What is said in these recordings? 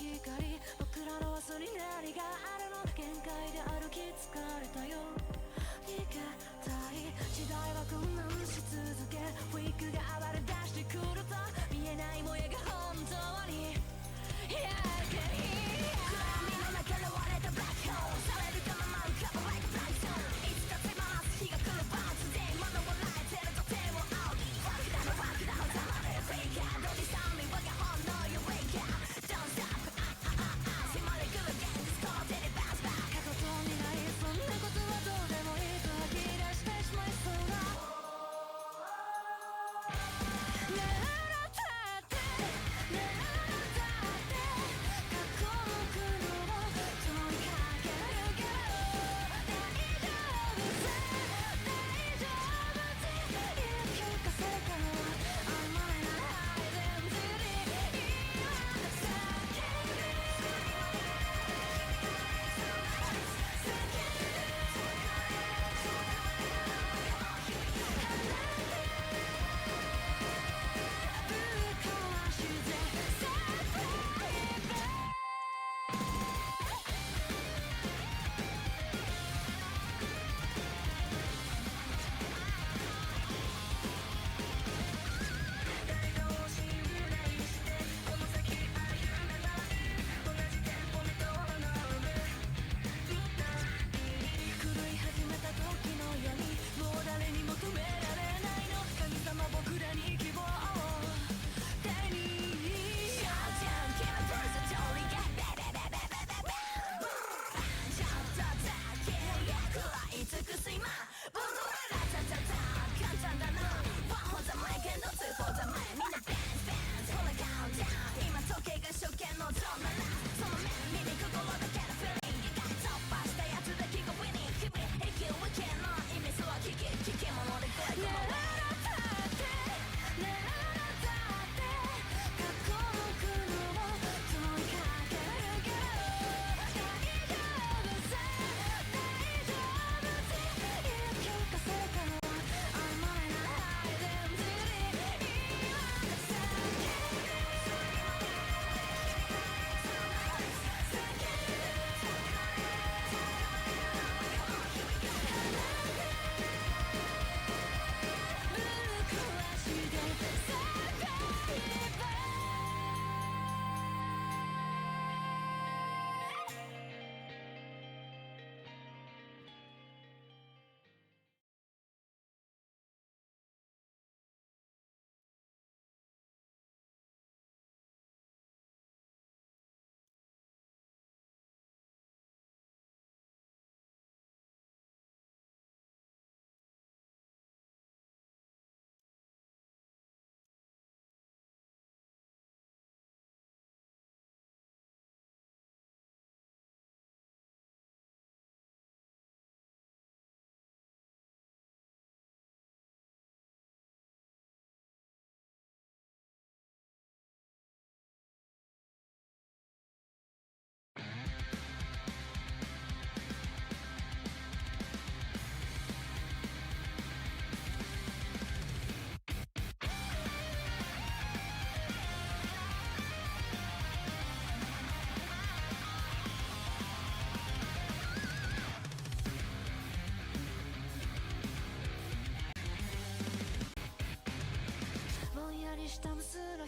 光、僕らの明日に何があるの、限界で歩き疲れたよ。逃げたい時代は混乱し続け、ウィークが暴れ出してくると、見えないもやが本当にやけに暗闇の中で割れたブラックホール、されるかまま浮かぶ like a black zone、 いつか手放す日が来るバースデー、まだ笑えてると手を仰ぎ、ワクだのワクだのざまれるフェイカー、どうでさみ我が本能よウェイカー、 Don't stop 迫り来る現実、この手でバウンスバック、過去と未来、そんなことはどうでもいいと吐き出してしまいそうだ。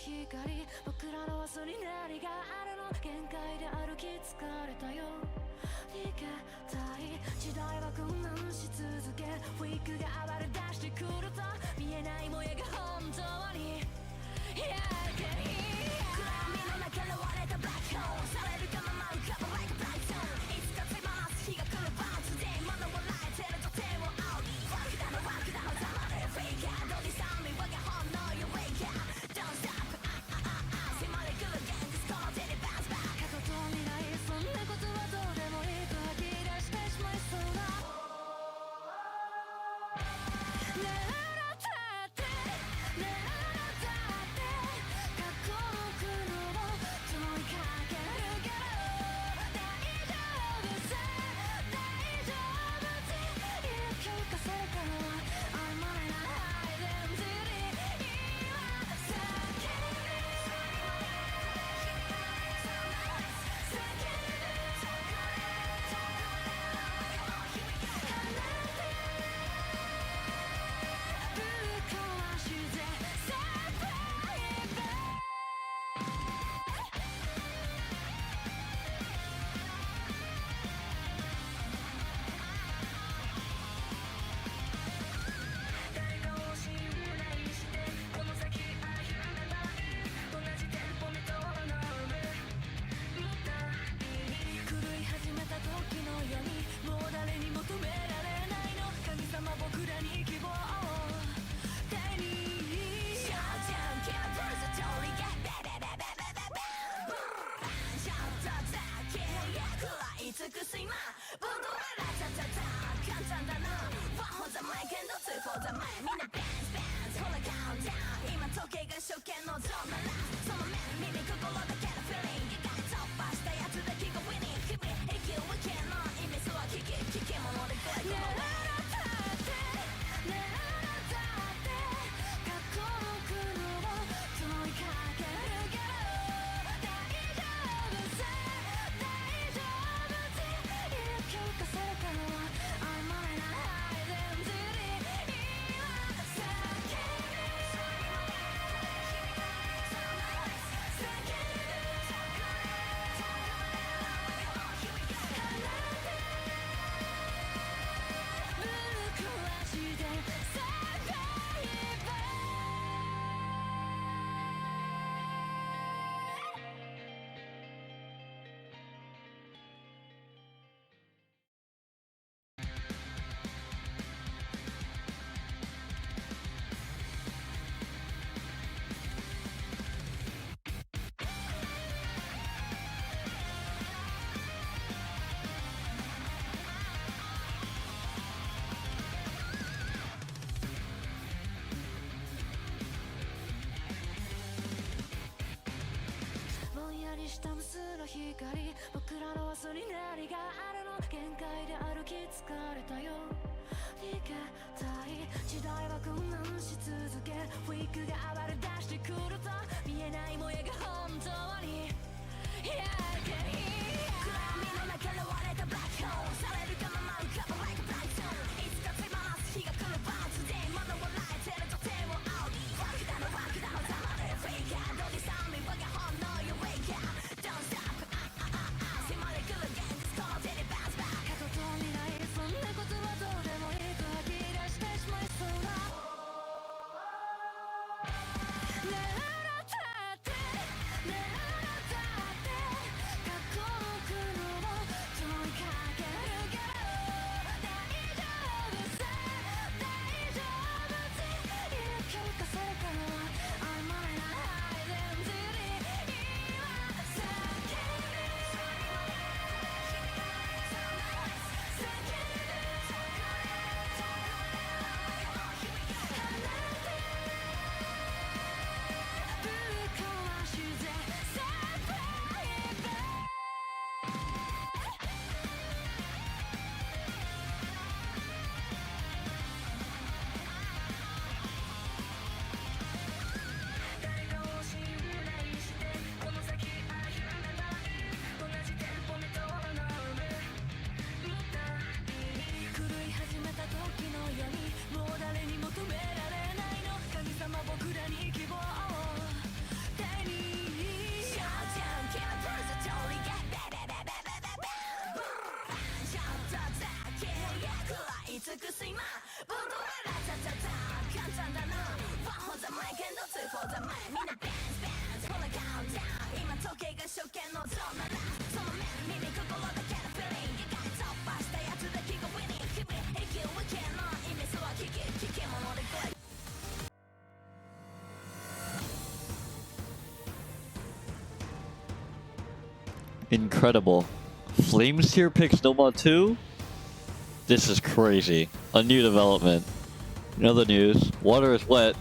光、僕らの明日に何があるの、限界で歩き疲れたよ。逃げたい時代は混乱し続け、ウィークが暴れ出してくると、見えないもやが本当にやけに暗闇の中で割れたブラックホール、されるかまま浮かぶ like a black zone、 いつか手放す日が来るバウンスデー、まだ笑えてると手を仰ぎ、ワクだのワクだのざまれるフェイカー、どうでさみ我が本能よウェイカー、 Don't stop 迫り来る現実、この手でバウンスバック、過去と未来、そんなことはどうでもいいと吐き出してしまいそうだ。過去の苦悩を問い尽くす今ブンドララタタタ簡単だな One for the mic and two for the mic みんなバンズバンズほらカウントダウン今時計が初見のゾーンならその目耳心だけの feeling 一回突破したやつだけが winning 日々息を受けの意味そうは聞き物で来いこの下無数の光僕らの明日に何があるの限界で歩き疲れたよ逃げたい時代は混乱し続けウィークが暴れ出してくると見えないもやが本当に暗闇の中で割れたブラックホールされるがまま浮かぶ like a black zone いつか手放す日が来る But today まだ笑えてると手を仰ぎワクだの黙れフェイカーどうでさみ我が本能よ wake up Don't stop 迫れ来る現実この手でバウンスバック過去と未来そんなことはどうでもいいと吐き出してしまいそうだねえあなたってねえあなたって過去の苦悩を問いかけるけど大丈夫さ大丈夫って言い聞かせるから曖昧なアイデンティティ今叫ぶぶっ壊してサプライズ誰かを信頼してこの先歩めばいい同じテンポメトロノームみたいに狂い始めた時の闇もう誰に求められないの神様僕らに希望を手にシャージャン決めプロセス通りがベベベベベベベンちょっとだけ食らい尽くす今ブンドララタタタ簡単だな One for the mic and two for the mic みんなバンズバンズほらカウントダウン今時計が初見のゾーンならその目耳心だけの feeling 一回突破したやつだけが winning 日々息を受けの意味そうは聞き物で来いIncredible. Flames tier picks Snowball 2? This is crazy. A new development. In other news, water is wet.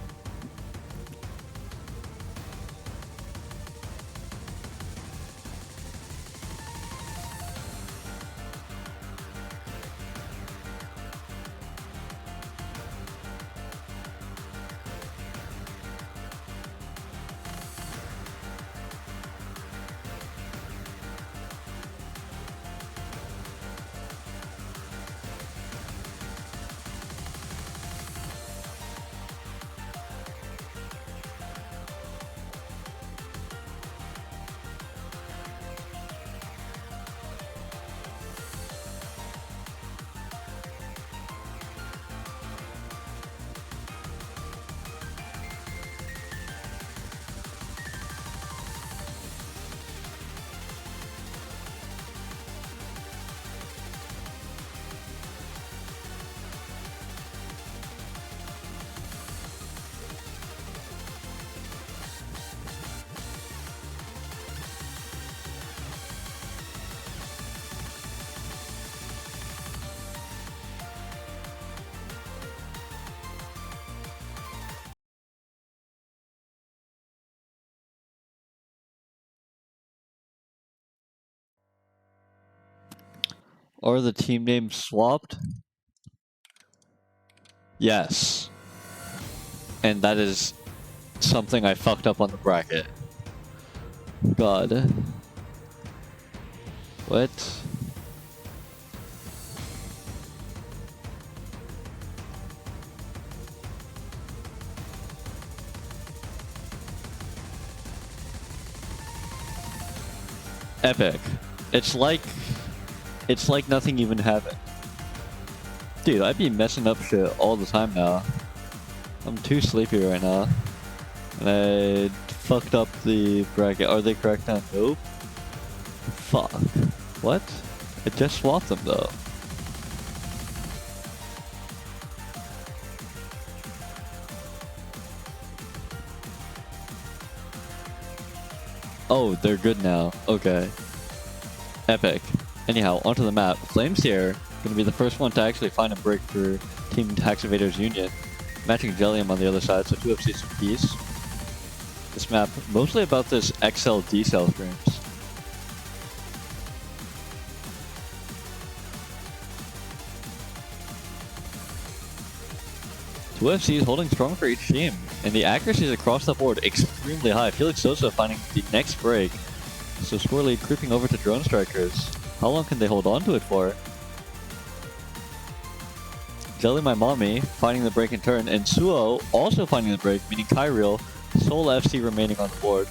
Are the team names swapped? Yes. And that is something I fucked up on the bracket. God. What? Epic. It's like nothing even happened. Dude, I'd be messing up shit all the time now. I'm too sleepy right now. And I fucked up the bracket. Are they correct now? Nope. Fuck. What? I just swapped them though. Oh, they're good now. Okay. Epic. Anyhow, onto the map. Flames here. Gonna be the first one to actually find a break for Team Tax Evaders Union. Matching Jellium on the other side, so 2 FCs apiece. This map, mostly about this XL D-cell streams. Two FCs holding strong for each team, and the accuracy is across the board extremely high. Felix Sosa finding the next break, so score lead creeping over to Drone Strikers. How long can they hold on to it for? Jelly My Mommy finding the break in turn, and Suo also finding the break, meaning Kyriel, sole FC remaining on the board.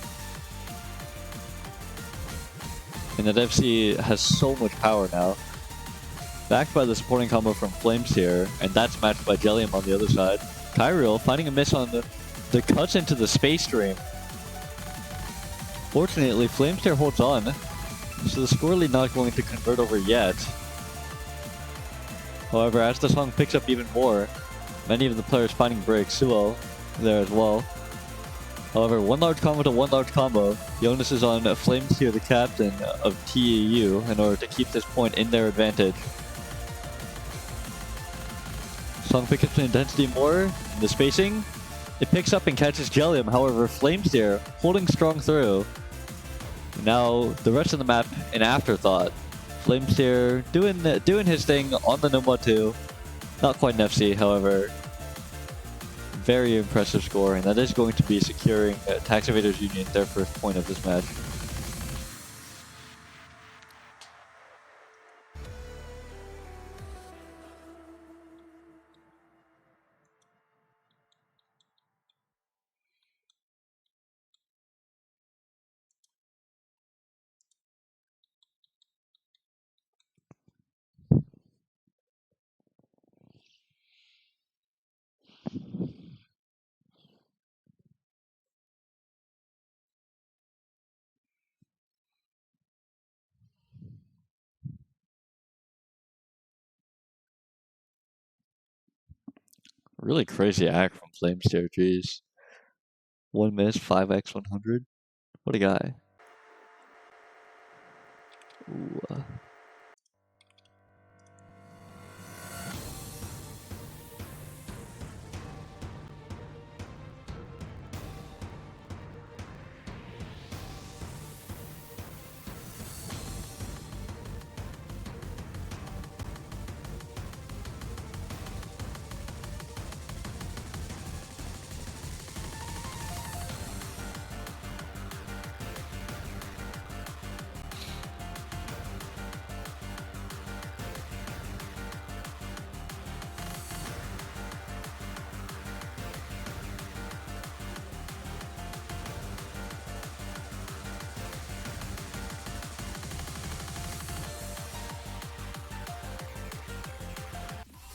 And that FC has so much power now. Backed by the supporting combo from Flames here, and that's matched by Jellium on the other side. Kyriel finding a miss on the cuts into the space stream. Fortunately, Flames here holds on, so the score lead not going to convert over yet. However, as the song picks up even more, many of the players finding breaks, Suo there as well. However, one large combo to one large combo. Jonas is on Flames here, the captain of TEU, in order to keep this point in their advantage. Song picks up the intensity more, the spacing. It picks up and catches Jellium, however, Flames here holding strong through. Now, the rest of the map, an afterthought. Flames here doing his thing on the Noma 2. Not quite an FC, however. Very impressive score, and that is going to be securing Tax Evaders Union their first point of this match. Really crazy act from Flames here, jeez. 1 miss, 5x 100. What a guy. Ooh,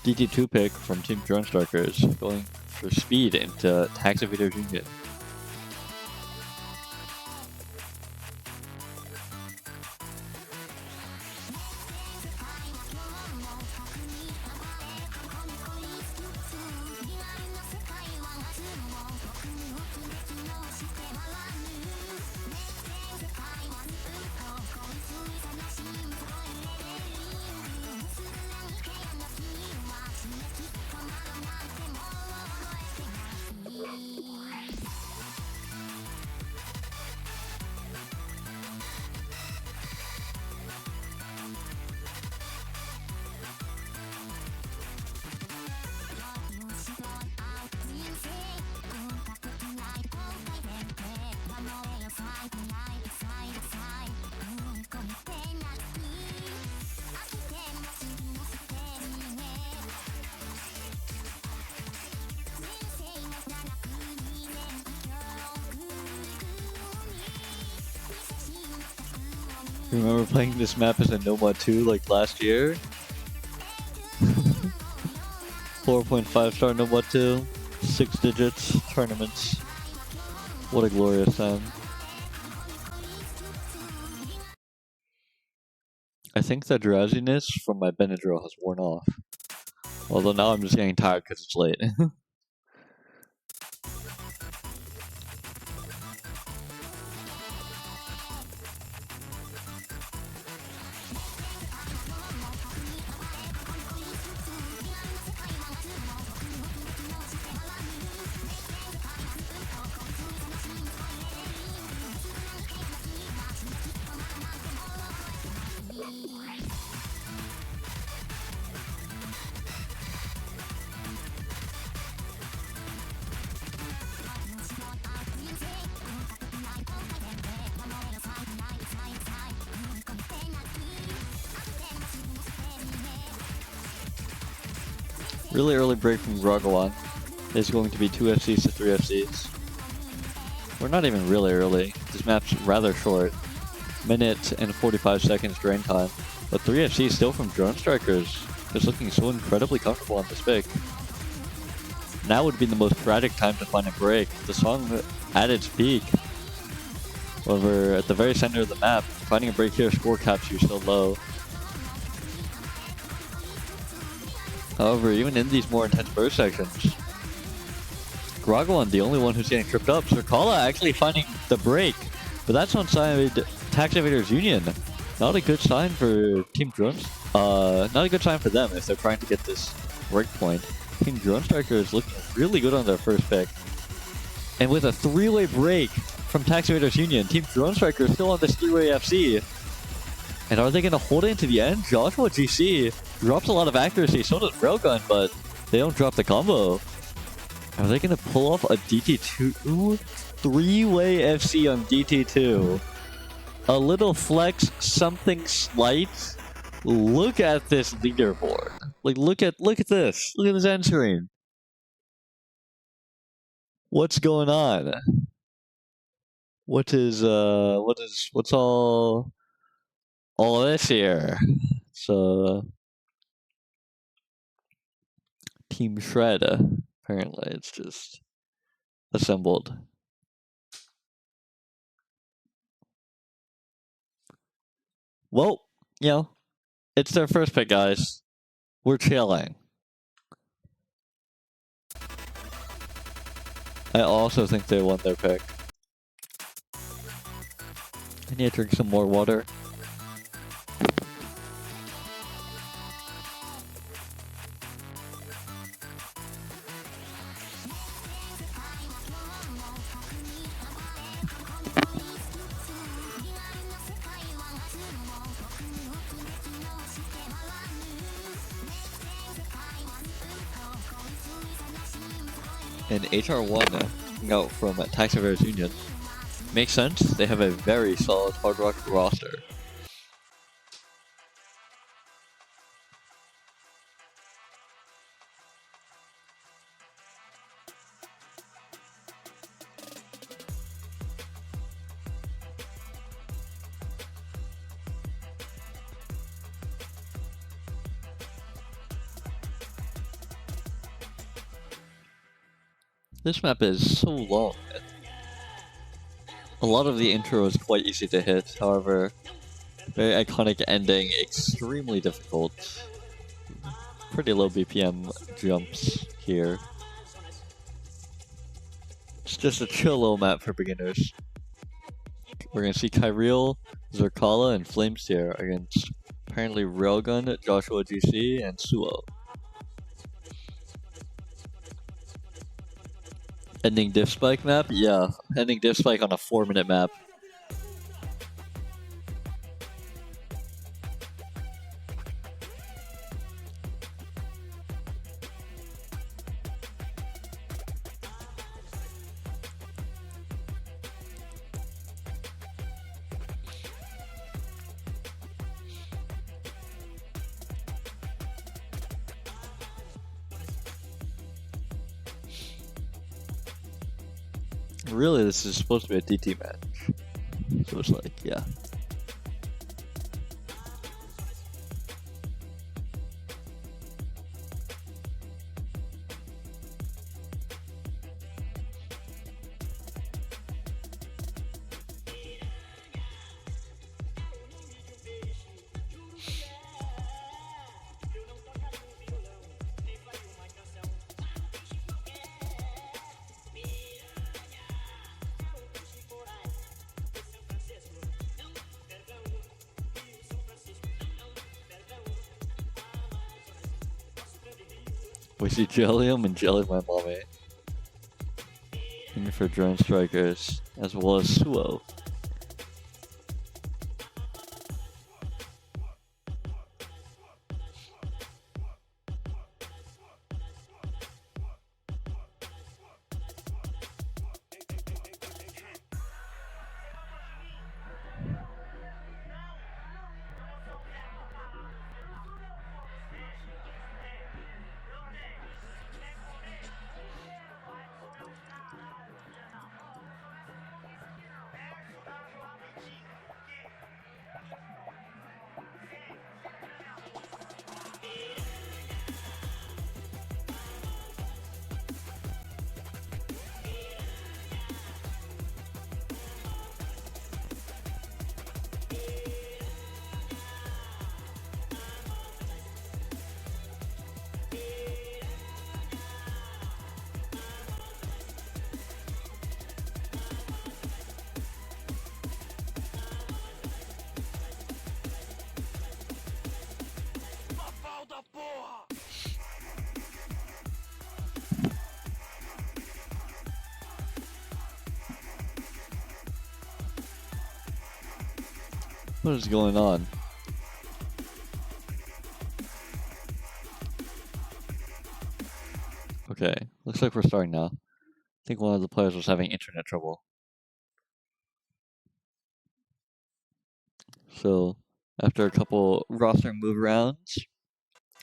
DT2 pick from Team Drone Strikers, going for speed into Tax Evaders Union. Remember playing this map as a Nomad 2 like last year? 4.5 star Nomad 2, 6 digits, tournaments. What a glorious time. I think the drowsiness from my Benadryl has worn off. Although now I'm just getting tired because it's late. Really early break from Grogwan. There's going to be 2 FCs to 3 FCs. We're not even really early. This map's rather short. Minute and 45 seconds drain time. But 3 FCs still from Drone Strikers. Just looking so incredibly comfortable on this pick. Now would be the most tragic time to find a break. The song at its peak. However, at the very center of the map, finding a break here score caps you so low. However, even in these more intense burst sections, Grogwan, the only one who's getting tripped up. Zerkala actually finding the break, but that's on side Tax Evaders Union. Not a good sign for Team Drones. Not a good sign for them if they're trying to get this break point. Team Drone Striker is looking really good on their first pick. And with a 3-way break from Tax Evaders Union, Team Drone Striker is still on this 3-way FC. And are they going to hold it into the end? Joshua GC drops a lot of accuracy, so does Railgun, but they don't drop the combo. Are they going to pull off a DT2? 3-way FC on DT2. A little flex, something slight. Look at this leaderboard. Like, look at this. Look at this end screen. What's going on? What's all this here? So Team Shred, apparently it's just assembled. Well, you know, it's their first pick, guys. We're chilling. I also think they won their pick. I need to drink some more water. And HR1 out from Tax Evaders Union. Makes sense. They have a very solid Hard Rock roster. This map is so long. A lot of the intro is quite easy to hit, however, very iconic ending, extremely difficult. Pretty low BPM jumps here. It's just a chill little map for beginners. We're gonna see Kyriel, Zerkala, and Flamesteer against apparently Railgun, Joshua GC, and Suo. Ending diff spike map? Yeah, ending diff spike on a 4-minute map. Really, this is supposed to be a DT match. So it's like, yeah. We see Jellium and Jelly My Mommy. In for Drone Strikers, as well as Suo. What is going on? Okay, looks like we're starting now. I think one of the players was having internet trouble. So, after a couple roster move rounds,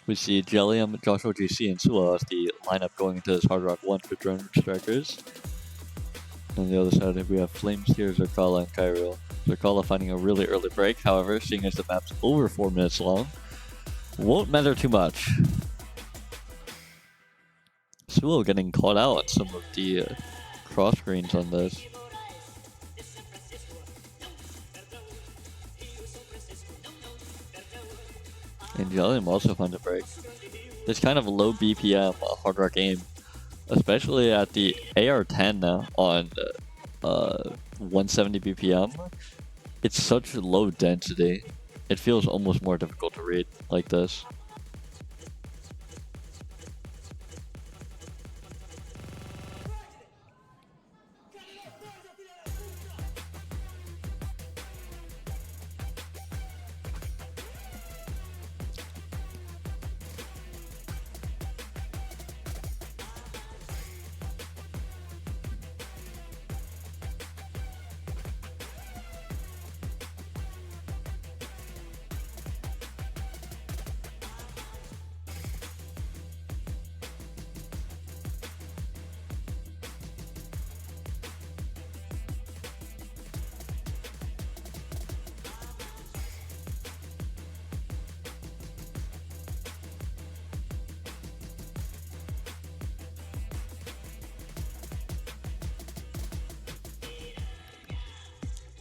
we see Jellium, Joshua GC, and Sula as the lineup going into this Hard Rock 1 for Drone Strikers. On the other side, we have Flames here, Zerkala, and Kyril. Zerkala finding a really early break, however, seeing as the map's over 4 minutes long, won't matter too much. Suo getting caught out on some of the cross screens on this. And Jellium also finds a break. This kind of low BPM Hard Rock game, especially at the AR-10 on 170 BPM, it's such low density. It feels almost more difficult to read like this.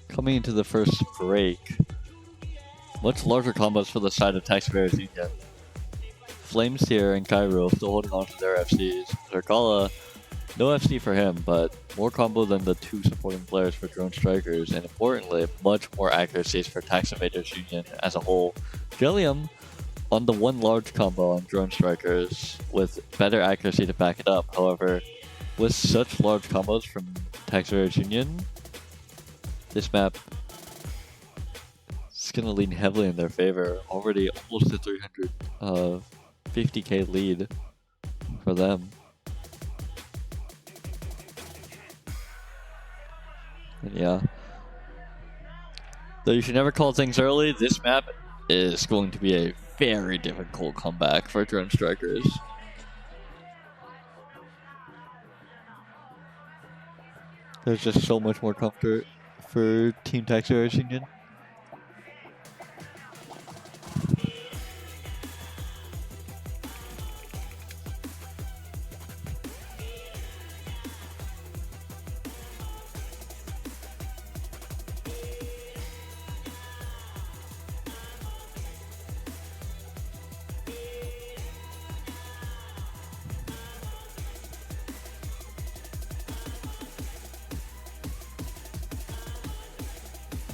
Coming into the first break, much larger combos for the side of Taxpayers Union. Flames here and Cairo still holding on to their FCs. Zerkala, no FC for him, but more combo than the two supporting players for Drone Strikers, and importantly, much more accuracies for Tax Invaders Union as a whole. Jellium on the one large combo on Drone Strikers with better accuracy to back it up. However, with such large combos from Tax Invaders Union, this map is going to lean heavily in their favor. Already almost a 350k lead for them. And yeah. Though you should never call things early, this map is going to be a very difficult comeback for Drone Strikers. There's just so much more comfort for Team Taxpayers Union.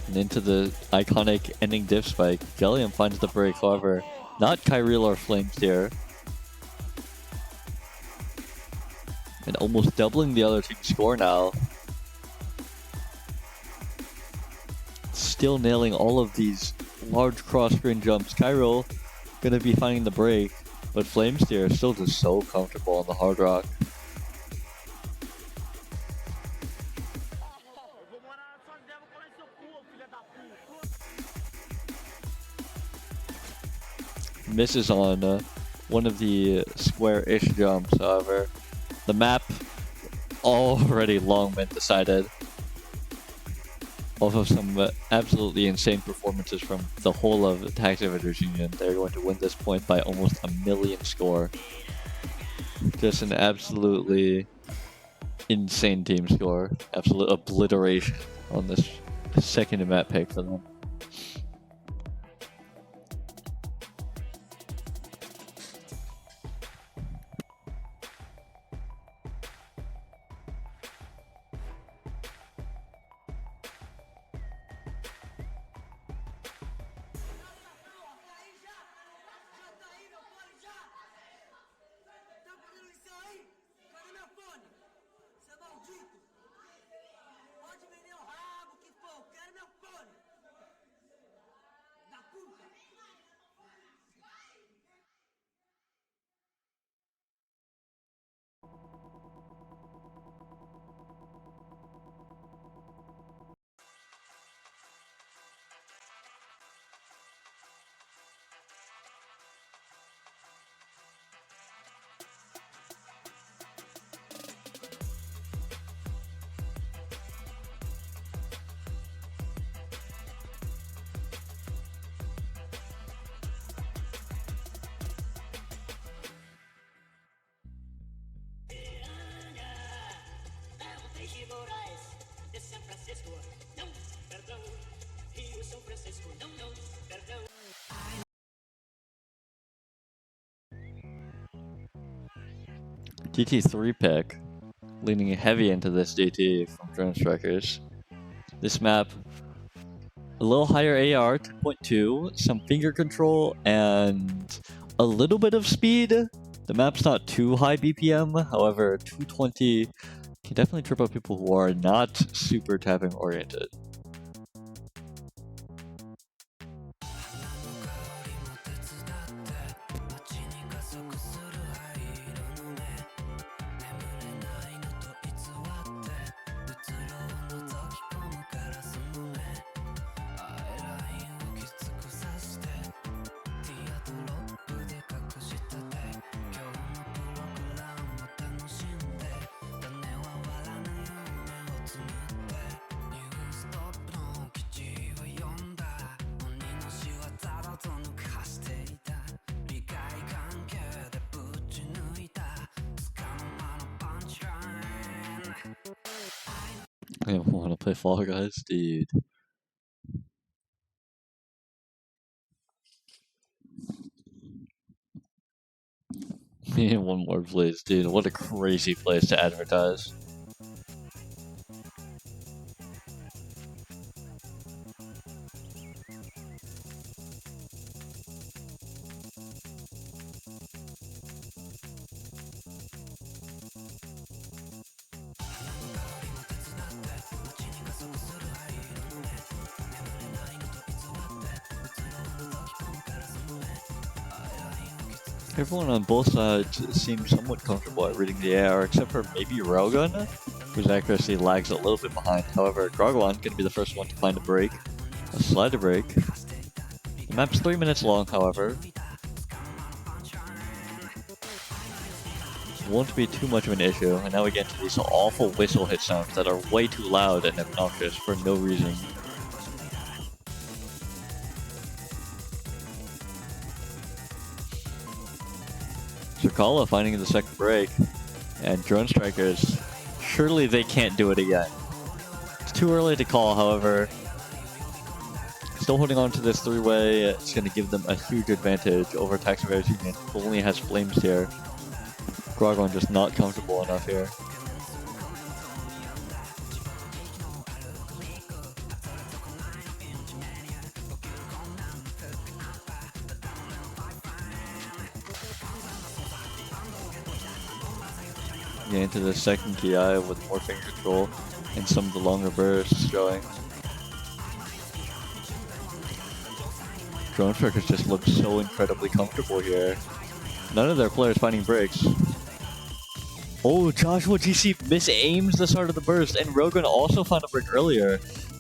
And into the iconic ending diff spike, Jellium finds the break, however, not Kyril or Flames here. and almost doubling the other team's score now. Still nailing all of these large cross-screen jumps. Cairo gonna be finding the break, but Flamesteer is still just so comfortable on the hard rock. Misses on one of the square-ish jumps, however. The map already long been decided. Off of some absolutely insane performances from the whole of Tax Invaders Union, they're going to win this point by almost 1,000,000 score. Just an absolutely insane team score. Absolute obliteration on this second map pick for them. DT3 pick, leaning heavy into this DT from Drone Strikers. This map, a little higher AR, 2.2, some finger control, and a little bit of speed. The map's not too high BPM, however, 220 can definitely trip up people who are not super tapping oriented. I want to play Fall Guys, dude. One more please, dude. What a crazy place to advertise. Everyone on both sides seems somewhat comfortable at reading the AR, except for maybe Railgun, whose accuracy lags a little bit behind. However, Grogwan's going to be the first one to find a break, a slider break. The map's 3 minutes long, however. Won't be too much of an issue, and now we get into these awful whistle hit sounds that are way too loud and obnoxious for no reason. Zerkala finding the second break, and Drone Strikers, surely they can't do it again. It's too early to call, however. Still holding on to this three-way, it's going to give them a huge advantage over Tax Invaders Union, who only has Flames here. Grogwan just not comfortable enough here. get into the second KI with more finger control and some of the longer bursts showing. Drone Strikers just look so incredibly comfortable here. None of their players finding breaks. Oh, Joshua GC misaims the start of the burst, and Rogan also found a break earlier.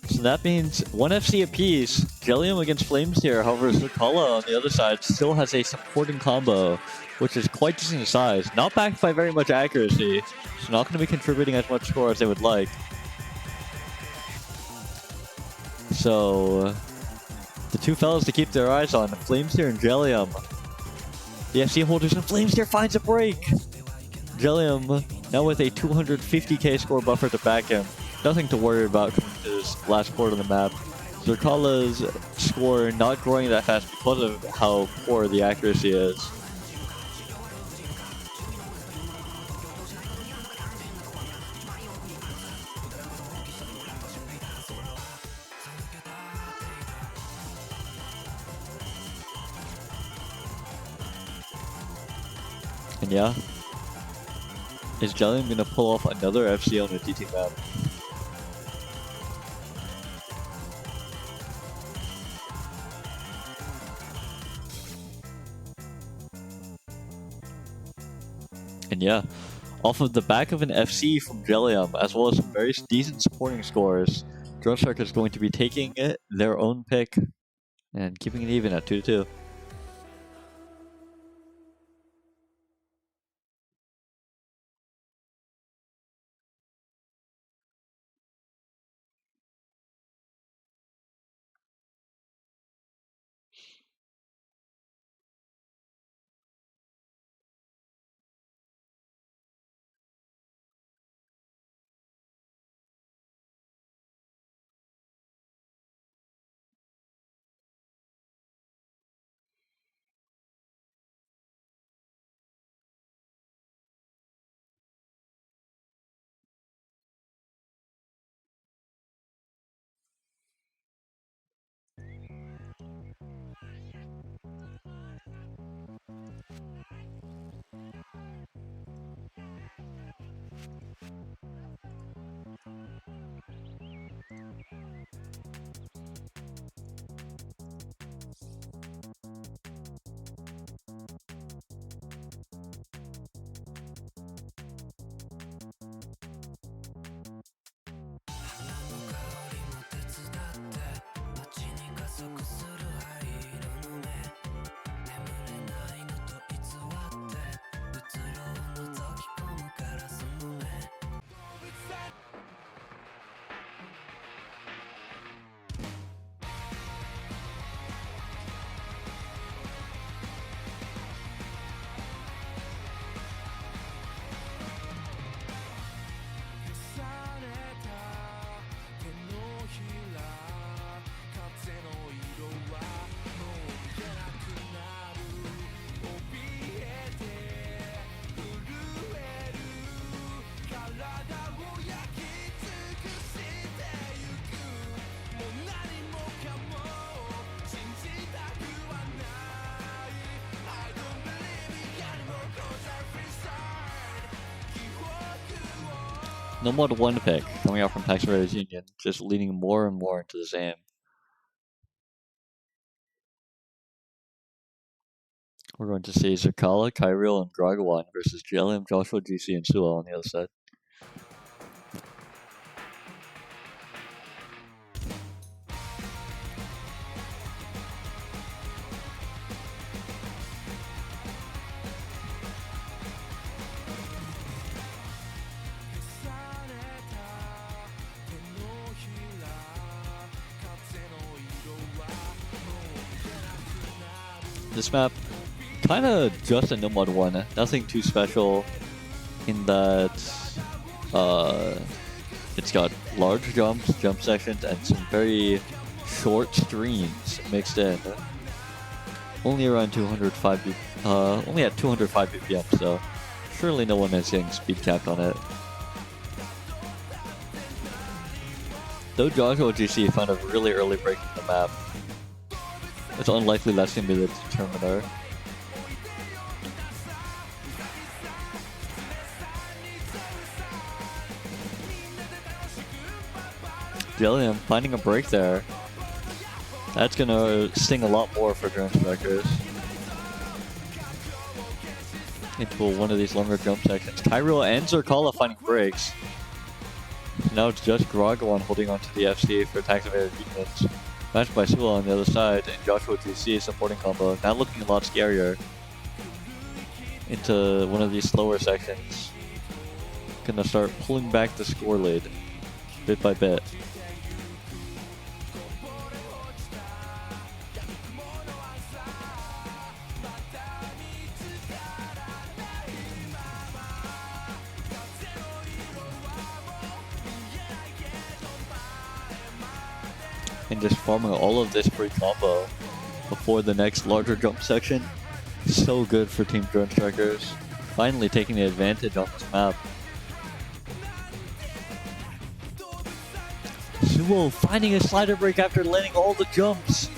So that means 1 FC apiece. Jellium against Flames here. However, Zerkala on the other side still has a supporting combo, which is quite decent in size. Not backed by very much accuracy, so not going to be contributing as much score as they would like. So the two fellas to keep their eyes on, Flamesteer and Jellium. The FC holders and Flamesteer finds a break. Jellium now with a 250k score buffer to back him. Nothing to worry about coming to this last quarter of the map. Zerkala's score not growing that fast because of how poor the accuracy is. And yeah, is Jellium gonna pull off another FC on a DT map? And yeah, off of the back of an FC from Jellium, as well as some very decent supporting scores, Drone Strike is going to be taking their own pick and keeping it even at 2-2. No more than one pick coming out from Pax Raiders Union, just leaning more and more into the same. We're going to see Zerkala, Kyriel, and Gragawan versus Jellium, Joshua, GC, and Suo on the other side. This map, kind of just a no mod one. Nothing too special in that it's got large jumps, jump sections, and some very short streams mixed in. Only around 205, only at 205 BPM, so surely no one is getting speed capped on it. Though Joshua GC found a really early break in the map, it's unlikely that's going to be the determiner. Gilliam finding a break there. That's gonna sting a lot more for Drone Strikers. Into one of these longer jump sections. Kyril and Zerkala finding breaks. Now it's just Grogwan holding on to the FC for attacks of air defense. Matched by Sula on the other side, and Joshua GC supporting combo. Now looking a lot scarier. Into one of these slower sections. Gonna start pulling back the score lead, bit by bit. And just farming all of this free combo before the next larger jump section. So good for Team Drone Strikers. Finally taking the advantage on this map. Suo finding a slider break after landing all the jumps.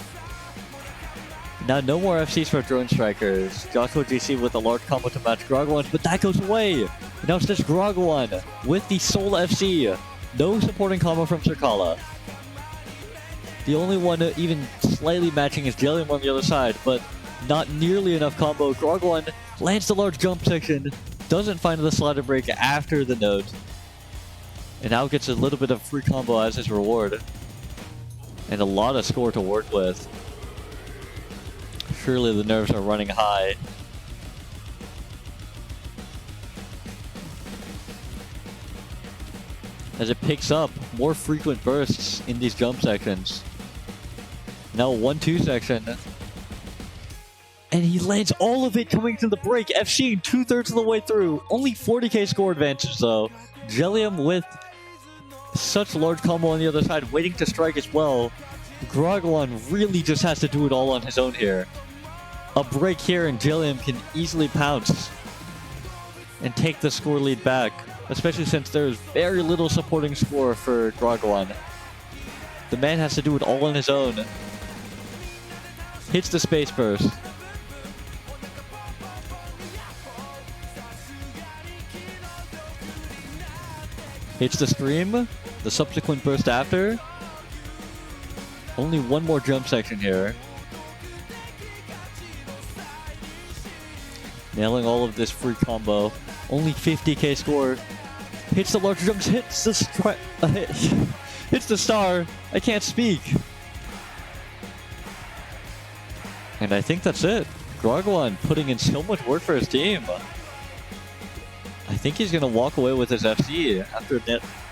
Now no more FCs for Drone Strikers. Joshua GC with a large combo to match Grogwan, but that goes away. Now it's just Grogwan with the Soul FC. No supporting combo from Zerkala. The only one even slightly matching is Jellium on the other side, but not nearly enough combo. Grogwan lands the large jump section, doesn't find the slider break after the note, and now gets a little bit of free combo as his reward. And a lot of score to work with. Surely the nerves are running high. As it picks up more frequent bursts in these jump sections. Now 1-2 section. And he lands all of it coming to the break. FC 2/3 of the way through. Only 40k score advantage though. Jellium with such large combo on the other side, waiting to strike as well. Grogwan really just has to do it all on his own here. A break here and Jellium can easily pounce and take the score lead back. Especially since there's very little supporting score for Grogwan. The man has to do it all on his own. Hits the space burst. Hits the stream. The subsequent burst after. Only one more jump section here. Nailing all of this free combo. Only 50k score. Hits the large jumps, hits the hits the star. I can't speak. And I think that's it. Grogwan putting in so much work for his team. I think he's going to walk away with his FC after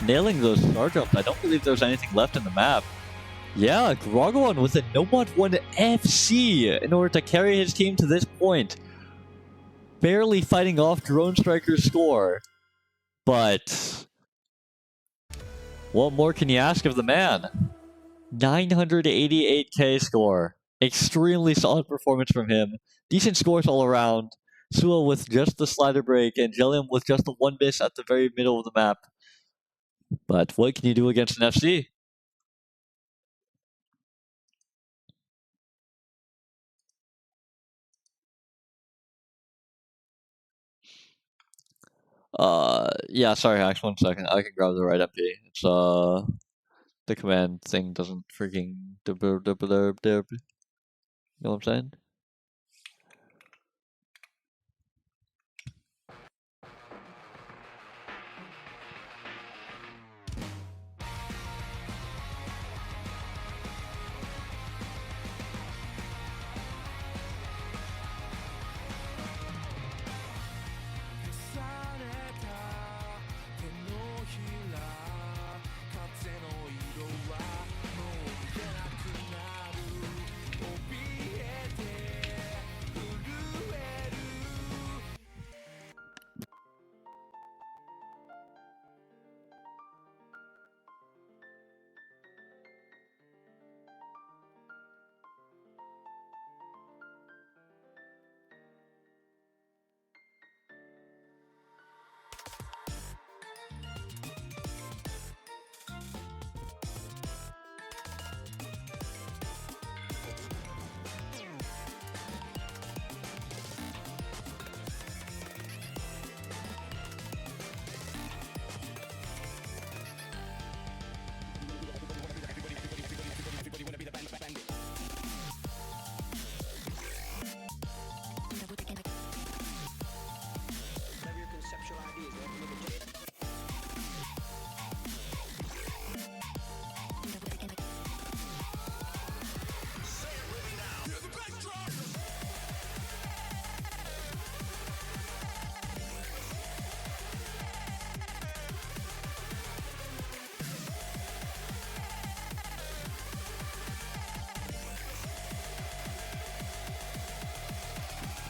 nailing those star jumps. I don't believe there's anything left in the map. Yeah, Grogwan with a No-Mod 1 FC in order to carry his team to this point. Barely fighting off Drone Striker's score. But what more can you ask of the man? 988k score. Extremely solid performance from him. Decent scores all around. Suo with just the slider break and Jellium with just the one miss at the very middle of the map. But what can you do against an FC? Yeah, sorry, Hax, 1 second. I can grab the right MP. It's, the command thing doesn't freaking... You know what I'm saying?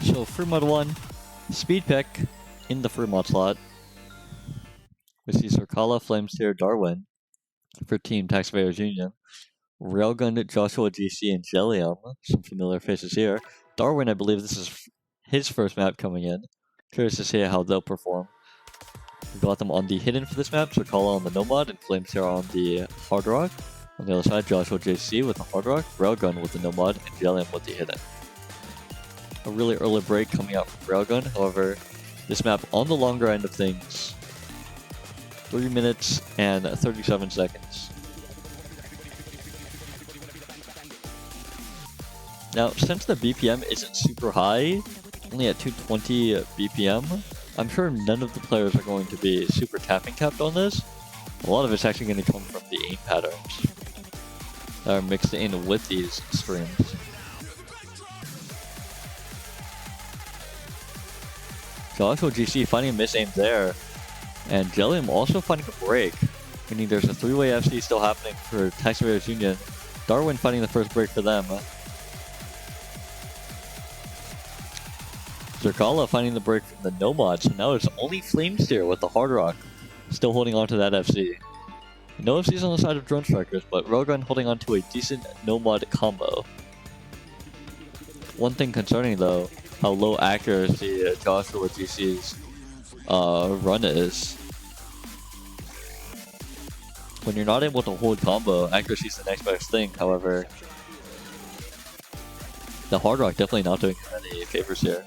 So Fremont 1, speed pick in the Fremont slot. We see Sarkala, Flamesteer, Darwin for Team Tax Evaders Union. Railgun, Joshua GC, and Jellium. Some familiar faces here. Darwin, I believe this is his first map coming in. Curious to see how they'll perform. We got them on the Hidden for this map, Sarkala on the Nomad, and Flamesteer on the Hard Rock. On the other side, Joshua JC with the Hard Rock, Railgun with the Nomad, and Jellium with the Hidden. A really early break coming out from Railgun, however, this map on the longer end of things. 3 minutes and 37 seconds. Now, since the BPM isn't super high, only at 220 BPM, I'm sure none of the players are going to be super tapping capped on this. A lot of it's actually going to come from the aim patterns that are mixed in with these streams. Joshua GC finding a miss-aim there, and Jellium also finding a break, meaning there's a 3-way FC still happening for Tax Evaders Union. Darwin finding the first break for them. Zerkala finding the break from the Nomad, so now it's only Flamesteer with the Hard Rock still holding on to that FC. No FCs on the side of Drone Strikers, but Railgun holding on to a decent Nomad combo. One thing concerning though, how low accuracy Joshua GC's run is. When you're not able to hold combo, accuracy is the next best thing, however, the Hard Rock definitely not doing any favors here.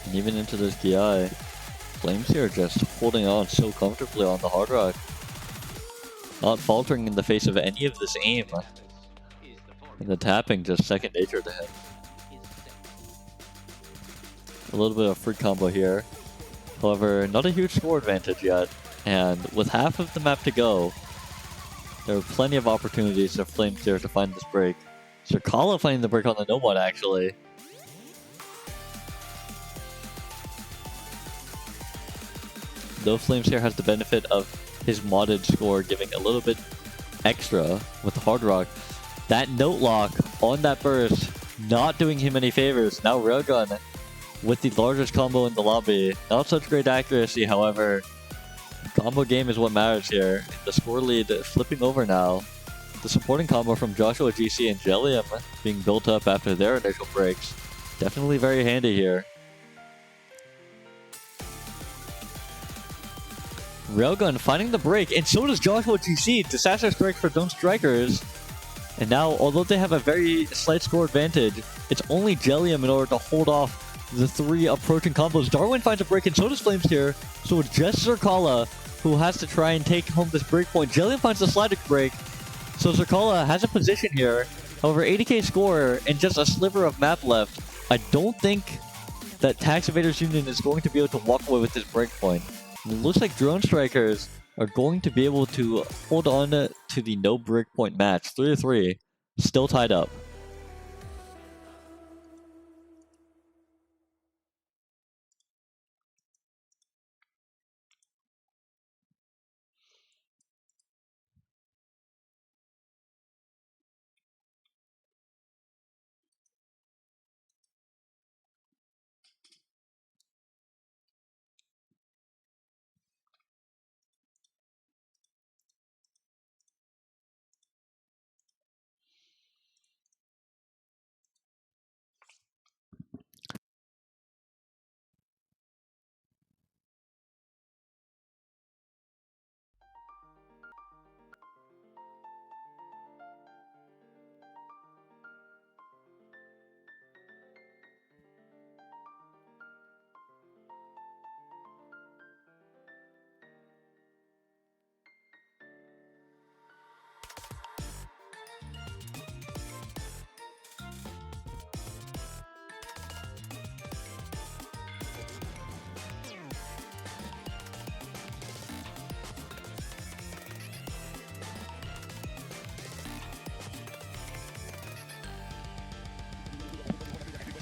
And even into this DI, Flames here just holding on so comfortably on the Hard Rock. Not faltering in the face of any of this aim. And the tapping just second nature to him. A little bit of free combo here. However, not a huge score advantage yet. And with half of the map to go, there are plenty of opportunities for Flames here to find this break. Zerkala finding the break on the Nomad actually. Though Flames here has the benefit of his modded score giving a little bit extra with the Hard Rock. That note lock on that burst, not doing him any favors. Now Railgun with the largest combo in the lobby. Not such great accuracy, however. Combo game is what matters here. The score lead flipping over now. The supporting combo from Joshua GC and Jellium being built up after their initial breaks. Definitely very handy here. Railgun finding the break, and so does Joshua GC. Disaster strike for Drone Strikers. And now, although they have a very slight score advantage, it's only Jellium in order to hold off the 3 approaching combos. Darwin finds a break, and so does Flames here. So it's just Zerkala who has to try and take home this break point. Jellium finds the sliding break, so Zerkala has a position here. However, 80k score and just a sliver of map left. I don't think that Tax Evaders Union is going to be able to walk away with this break point. It looks like Drone Strikers are going to be able to hold on to the no breakpoint match. 3-3, still tied up.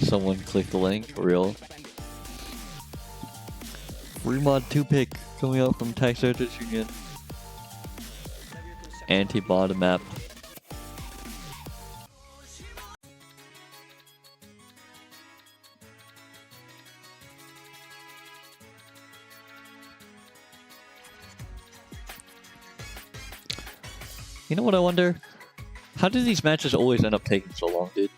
Someone click the link. Real. Remod 2 pick coming out from Texas Union. Anti-bottom map. You know what I wonder? How do these matches always end up taking so long, dude?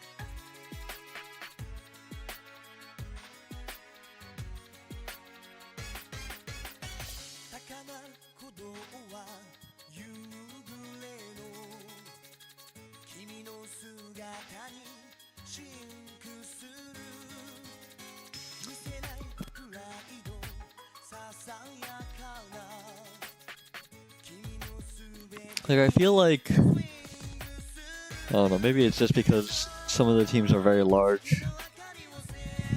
Like, I feel like, I don't know, maybe it's just because some of the teams are very large,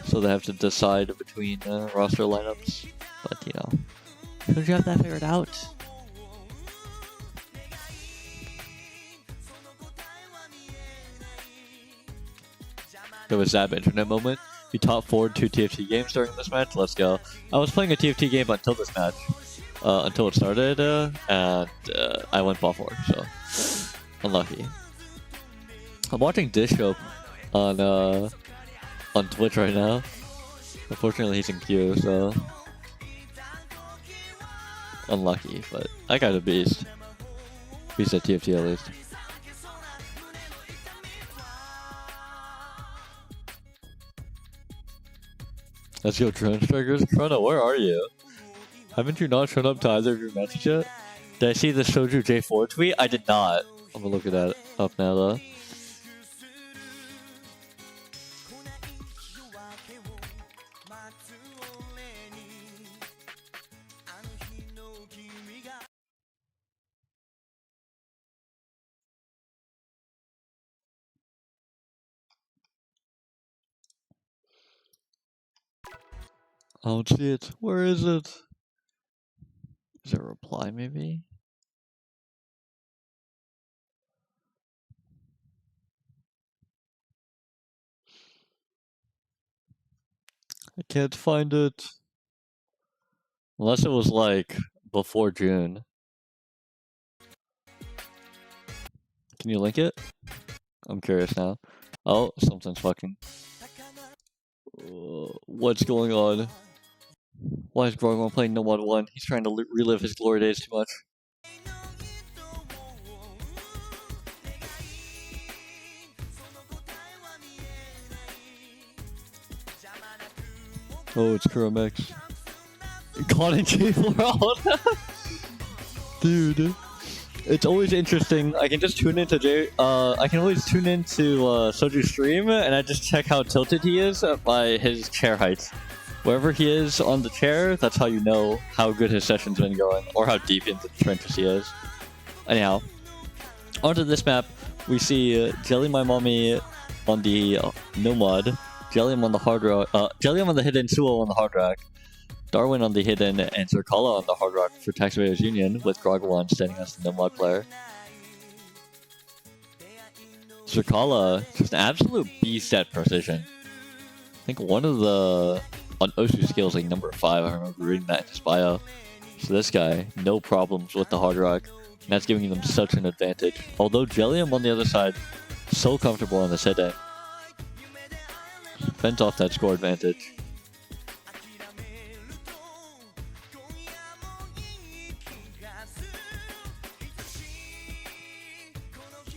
so they have to decide between roster lineups, but you know, could you have that figured out? There was that internet moment. You top 4 2 TFT games during this match, let's go. I was playing a TFT game until this match. Until it started, and I went ball 4, so unlucky. I'm watching Dishope on Twitch right now. Unfortunately, he's in queue, so unlucky. But I got a beast. Beast at TFT at least. Let's go, Drone Strikers. Chrono, where are you? Haven't you not shown up to either of your matches yet? Did I see the Soju J4 tweet? I did not. I'm gonna look at that up now though. I don't see it. Where is it? Is there a reply maybe? I can't find it. Unless it was like before June. Can you link it? I'm curious now. Oh, something's fucking. What's going on? Why is Grogmon playing No Mod 1? He's trying to relive his glory days too much. Oh, it's Kuromex. Caught in J4 Dude. It's always interesting. I can just tune into I can always tune into Soju's stream and I just check how tilted he is by his chair height. Wherever he is on the chair, that's how you know how good his session's been going, or how deep into the trenches he is. Anyhow, onto this map, we see Jelly My Mommy on the Nomad, Jellium on the hard rock, Jellium on the hidden, Suo on the hard rock, Darwin on the hidden, and Zerkala on the hard rock for Taxpayers Union, with Grogwan standing as the Nomad player. Zerkala, just an absolute beast at precision. I think one of the on Osu skills like number 5. I remember reading that in his bio. So this guy, no problems with the hard rock. And that's giving them such an advantage. Although Jellium on the other side, so comfortable on this hit-in. Fends off that score advantage.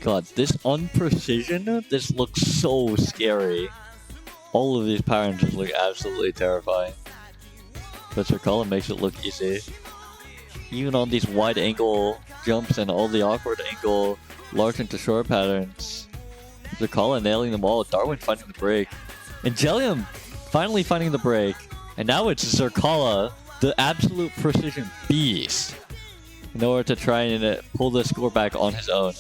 God, this on precision, this looks so scary. All of these patterns just look absolutely terrifying. But Zerkala makes it look easy. Even on these wide angle jumps and all the awkward angle large into short patterns, Zerkala nailing them all, Darwin finding the break. And Jellium finally finding the break. And now it's Zerkala, the absolute precision beast, in order to try and pull the score back on his own.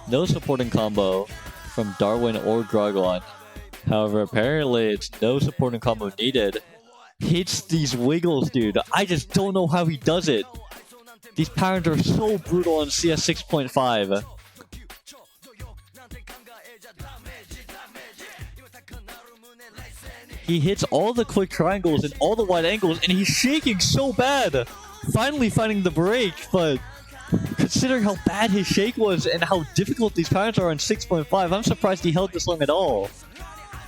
No supporting combo from Darwin or Grogwan. However, apparently it's no supporting combo needed. Hits these wiggles, dude. I just don't know how he does it. These patterns are so brutal on CS 6.5. He hits all the quick triangles and all the wide angles, and he's shaking so bad. Finally finding the break, but considering how bad his shake was and how difficult these patterns are on 6.5, I'm surprised he held this long at all.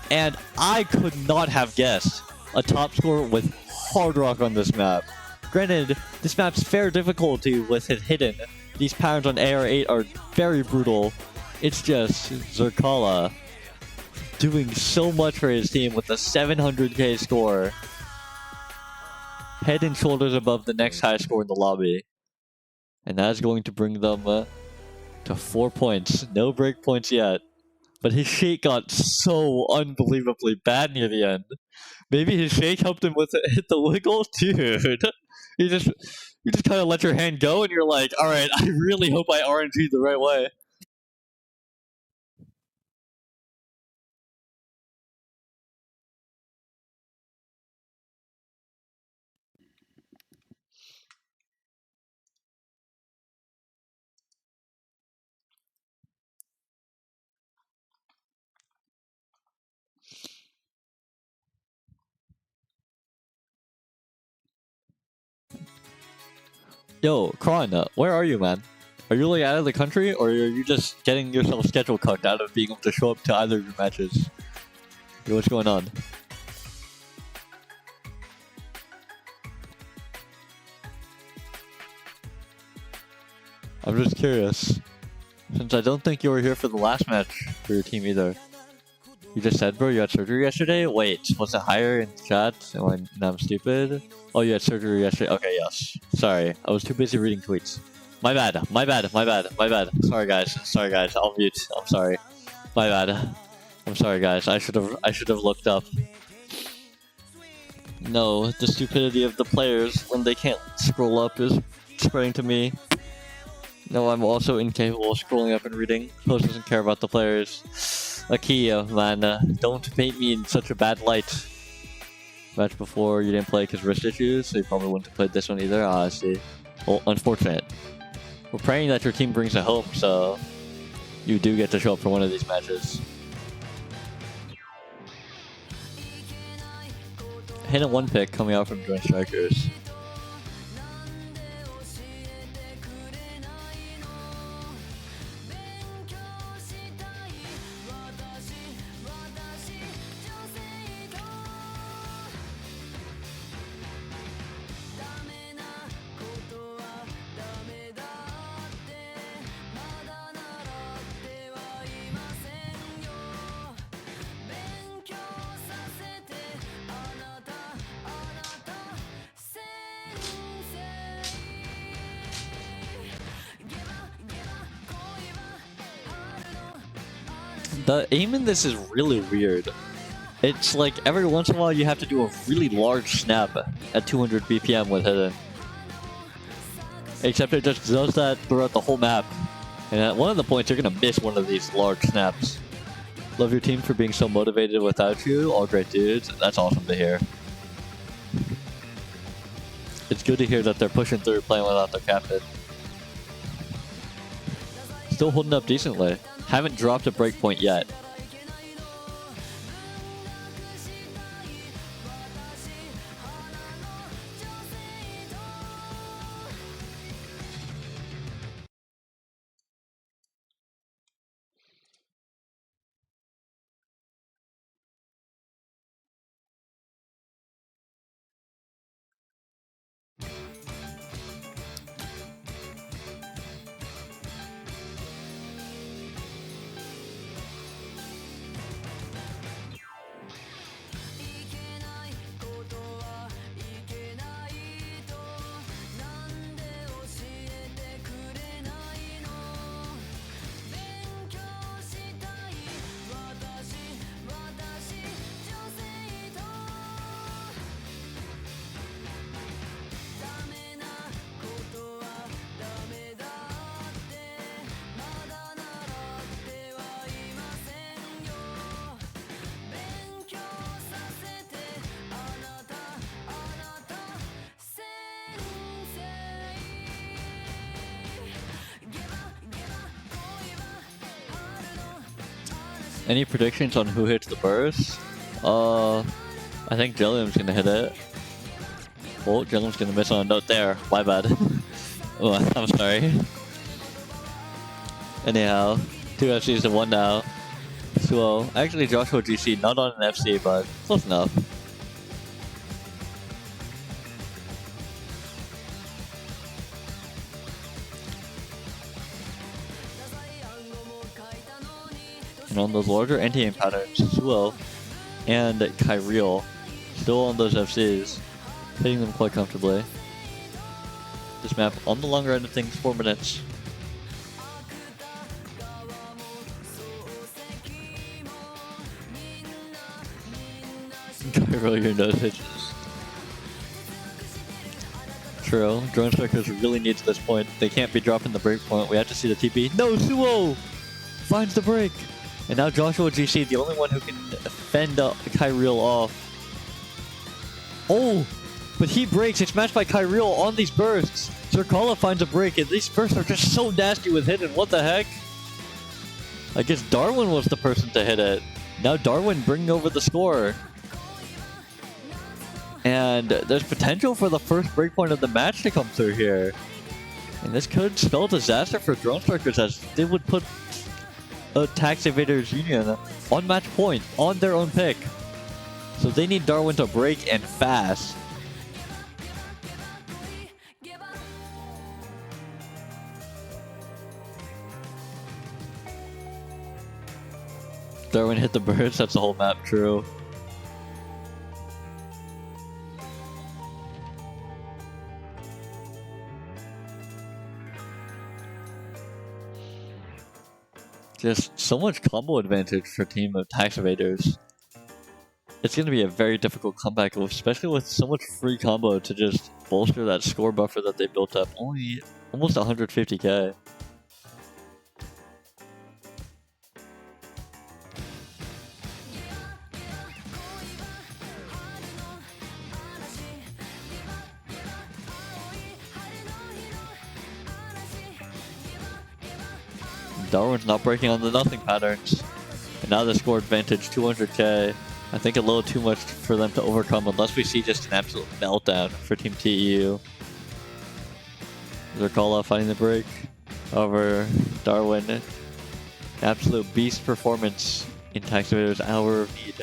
And I could not have guessed a top score with Hard Rock on this map. Granted, this map's fair difficulty with it hidden. These patterns on AR8 are very brutal. It's just Zerkala doing so much for his team with a 700k score. Head and shoulders above the next highest score in the lobby. And that is going to bring them to 4 points. No break points yet. But his shake got so unbelievably bad near the end. Maybe his shake helped him with hit the wiggle? Dude. You just kind of let your hand go and you're like, alright, I really hope I RNG'd the right way. Yo, Kron, where are you, man? Are you really out of the country, or are you just getting yourself schedule cucked out of being able to show up to either of your matches? Yo, what's going on? I'm just curious, since I don't think you were here for the last match for your team either. You just said, bro, you had surgery yesterday? Wait, was it higher in chat? And I'm stupid? Oh, you had surgery yesterday? Okay, yes. Sorry, I was too busy reading tweets. My bad, my bad, my bad, my bad. Sorry guys, I'll mute. I'm sorry. My bad. I'm sorry guys, I should have looked up. No, the stupidity of the players when they can't scroll up is spreading to me. No, I'm also incapable of scrolling up and reading. Post doesn't care about the players. Akia, man, don't paint me in such a bad light. Match before, you didn't play because wrist issues, so you probably wouldn't have played this one either. Ah, I see. Well, unfortunate. We're praying that your team brings it home, so you do get to show up for one of these matches. Hit a one pick coming out from Joint Strikers. The aim in this is really weird. It's like every once in a while you have to do a really large snap at 200 BPM with hidden. Except it just does that throughout the whole map. And at one of the points you're gonna miss one of these large snaps. Love your team for being so motivated without you. All great dudes. That's awesome to hear. It's good to hear that they're pushing through playing without their captain. Still holding up decently. Haven't dropped a breakpoint yet. Any predictions on who hits the burst? I think Jellium's gonna hit it. Oh, Jellium's gonna miss on a note there. My bad. Oh, I'm sorry. Anyhow, 2 FCs to 1 now. So, actually Joshua GC not on an FC, but close enough. And on those larger anti-aim patterns, Suo and Kyriel still on those FCs, hitting them quite comfortably. This map on the longer end of things, 4 minutes. Kyriel, your nose hitches. True, drone strikers really need to this point. They can't be dropping the break point. We have to see the TP. No, Suo finds the break. And now Joshua GC, the only one who can fend Kyriel off. Oh, but he breaks. It's matched by Kyriel on these bursts. Zerkala finds a break, and these bursts are just so nasty with hidden. What the heck? I guess Darwin was the person to hit it. Now Darwin bringing over the score. And there's potential for the first breakpoint of the match to come through here. And this could spell disaster for Drone Strikers, as they would put Tax Evaders Union on match point, on their own pick. So they need Darwin to break, and fast. Darwin hit the burst, that's the whole map, true. Just so much combo advantage for Team of Tax Evaders. It's going to be a very difficult comeback, especially with so much free combo to just bolster that score buffer that they built up. Only almost 150k. Darwin's not breaking on the nothing patterns. And now the score advantage, 200k. I think a little too much for them to overcome unless we see just an absolute meltdown for Team TEU. Zerkala finding the break over Darwin. Absolute beast performance in Tax Evader's Hour of Need.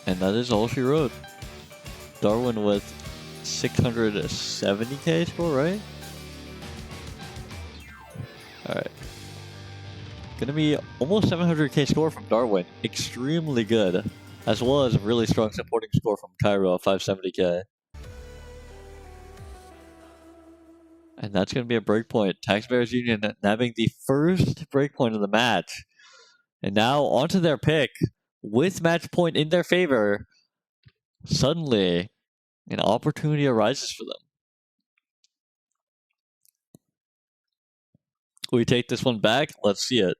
And that is all she wrote. Darwin with 670k score, right? Alright. Gonna be almost 700k score from Darwin. Extremely good. As well as a really strong supporting score from Cairo, 570k. And that's gonna be a breakpoint. Taxpayers Union nabbing the first breakpoint of the match. And now onto their pick. With match point in their favor, suddenly an opportunity arises for them. We take this one back. Let's see it.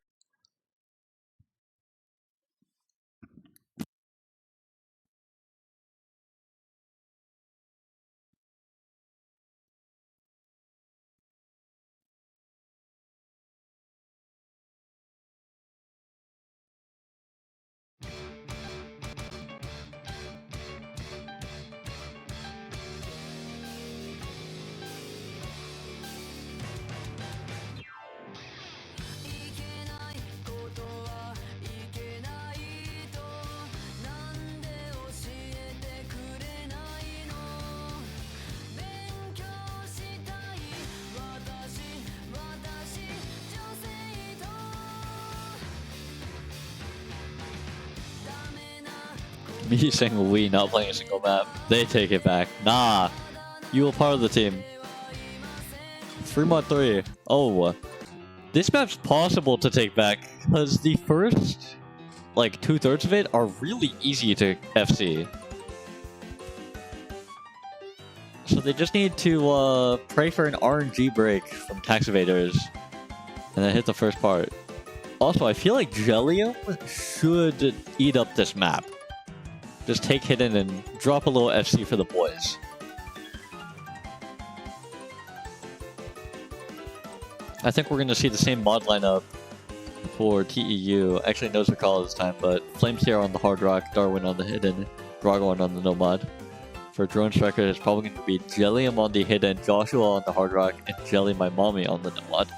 Me saying we not playing a single map. They take it back. Nah. You were part of the team. Fremont 3. Oh. This map's possible to take back because the first, like, 2/3 of it are really easy to FC. So they just need to pray for an RNG break from Tax Evaders and then hit the first part. Also, I feel like Jellium should eat up this map. Just take hidden and drop a little FC for the boys. I think we're going to see the same mod lineup for TEU. Actually, no Zerkala this time, but Flames here on the Hard Rock, Darwin on the Hidden, Dragon on the No Mod. For Drone Striker, it's probably going to be Jellium on the Hidden, Joshua on the Hard Rock, and Jelly My Mommy on the No Mod.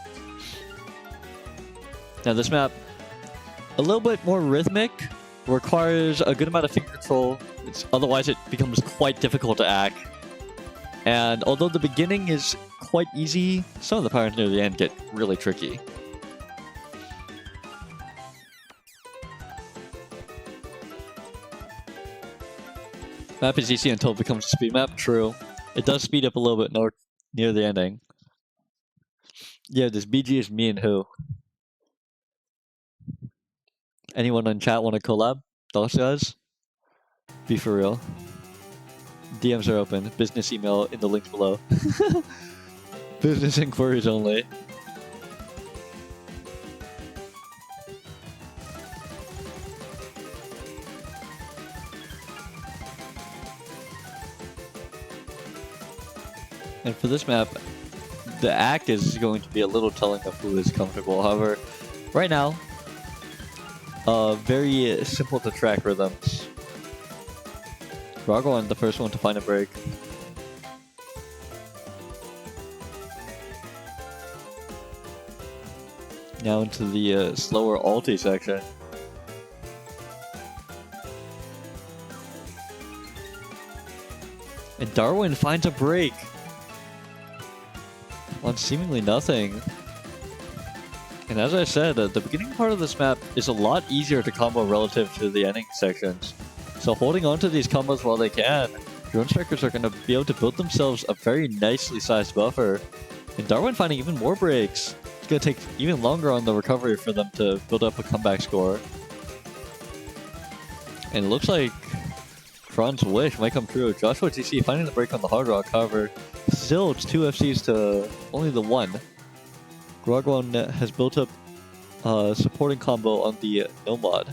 Now this map, a little bit more rhythmic, requires a good amount of finger control. Otherwise it becomes quite difficult to act. And although the beginning is quite easy, some of the patterns near the end get really tricky. Map is easy until it becomes a speed map, true. It does speed up a little bit near the ending. Yeah, this BG is me and who? Anyone in chat want to collab? Those guys? Be for real. DMs are open. Business email in the links below. Business inquiries only. And for this map, the act is going to be a little telling of who is comfortable. However, right now, very simple to track rhythms. Ragwan, the first one to find a break. Now into the slower ulti section. And Darwin finds a break on seemingly nothing. And as I said, the beginning part of this map is a lot easier to combo relative to the ending sections. So holding on to these combos while they can, Drone Strikers are going to be able to build themselves a very nicely sized buffer. And Darwin finding even more breaks. It's going to take even longer on the recovery for them to build up a comeback score. And it looks like Kron's wish might come true. Joshua GC finding the break on the Hard Rock, however, still it's 2 FCs to only the 1. Grogwan has built up a supporting combo on the No Mod.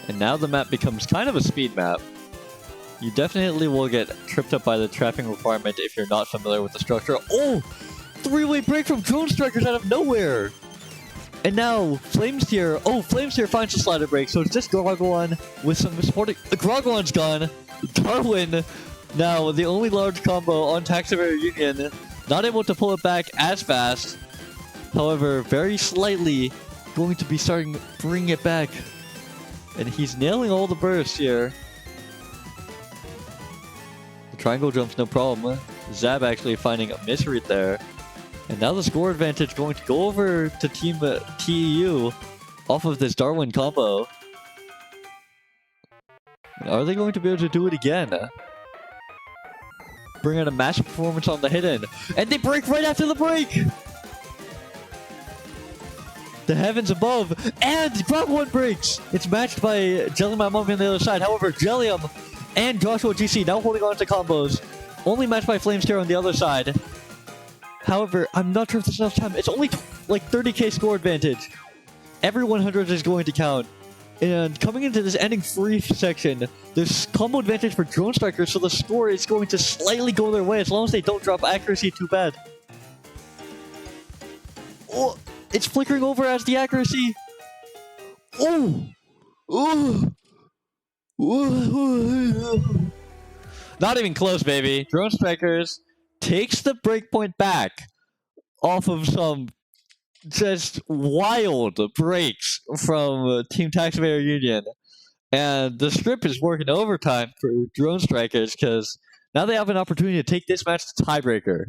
And now the map becomes kind of a speed map. You definitely will get tripped up by the trapping requirement if you're not familiar with the structure. Oh! Three-way break from Drone Strikers out of nowhere! And now, Flames here. Oh, Flames here finds a slider break, so it's just Grogwan with some supporting. Grogwan's gone. Darwin, now the only large combo on Taxidermy Union, not able to pull it back as fast. However, very slightly going to be starting bringing it back. And he's nailing all the bursts here. The triangle jump's no problem. Zab actually finding a misread there. And now the score advantage going to go over to Team TEU off of this Darwin combo. Are they going to be able to do it again? Bring out a massive performance on the Hidden. And they break right after the break! The heavens above. And Grogwan breaks! It's matched by Jelly My Mommy on the other side. However, Jellium and Joshua GC now holding on to combos. Only matched by Flames here on the other side. However, I'm not sure if there's enough time. It's only like 30k score advantage. Every 100 is going to count. And coming into this ending free section, there's combo advantage for Drone Strikers, so the score is going to slightly go their way as long as they don't drop accuracy too bad. Oh, it's flickering over as the accuracy. Oh! Oh! Not even close, baby. Drone Strikers takes the breakpoint back off of some just wild breaks from Team Taxpayer Union. And the script is working overtime for Drone Strikers because now they have an opportunity to take this match to tiebreaker.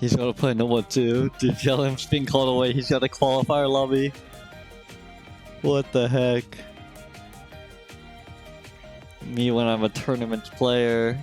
He's gonna play no one too. Did Jellium's being called away? He's got a qualifier lobby. What the heck? Me when I'm a tournament player.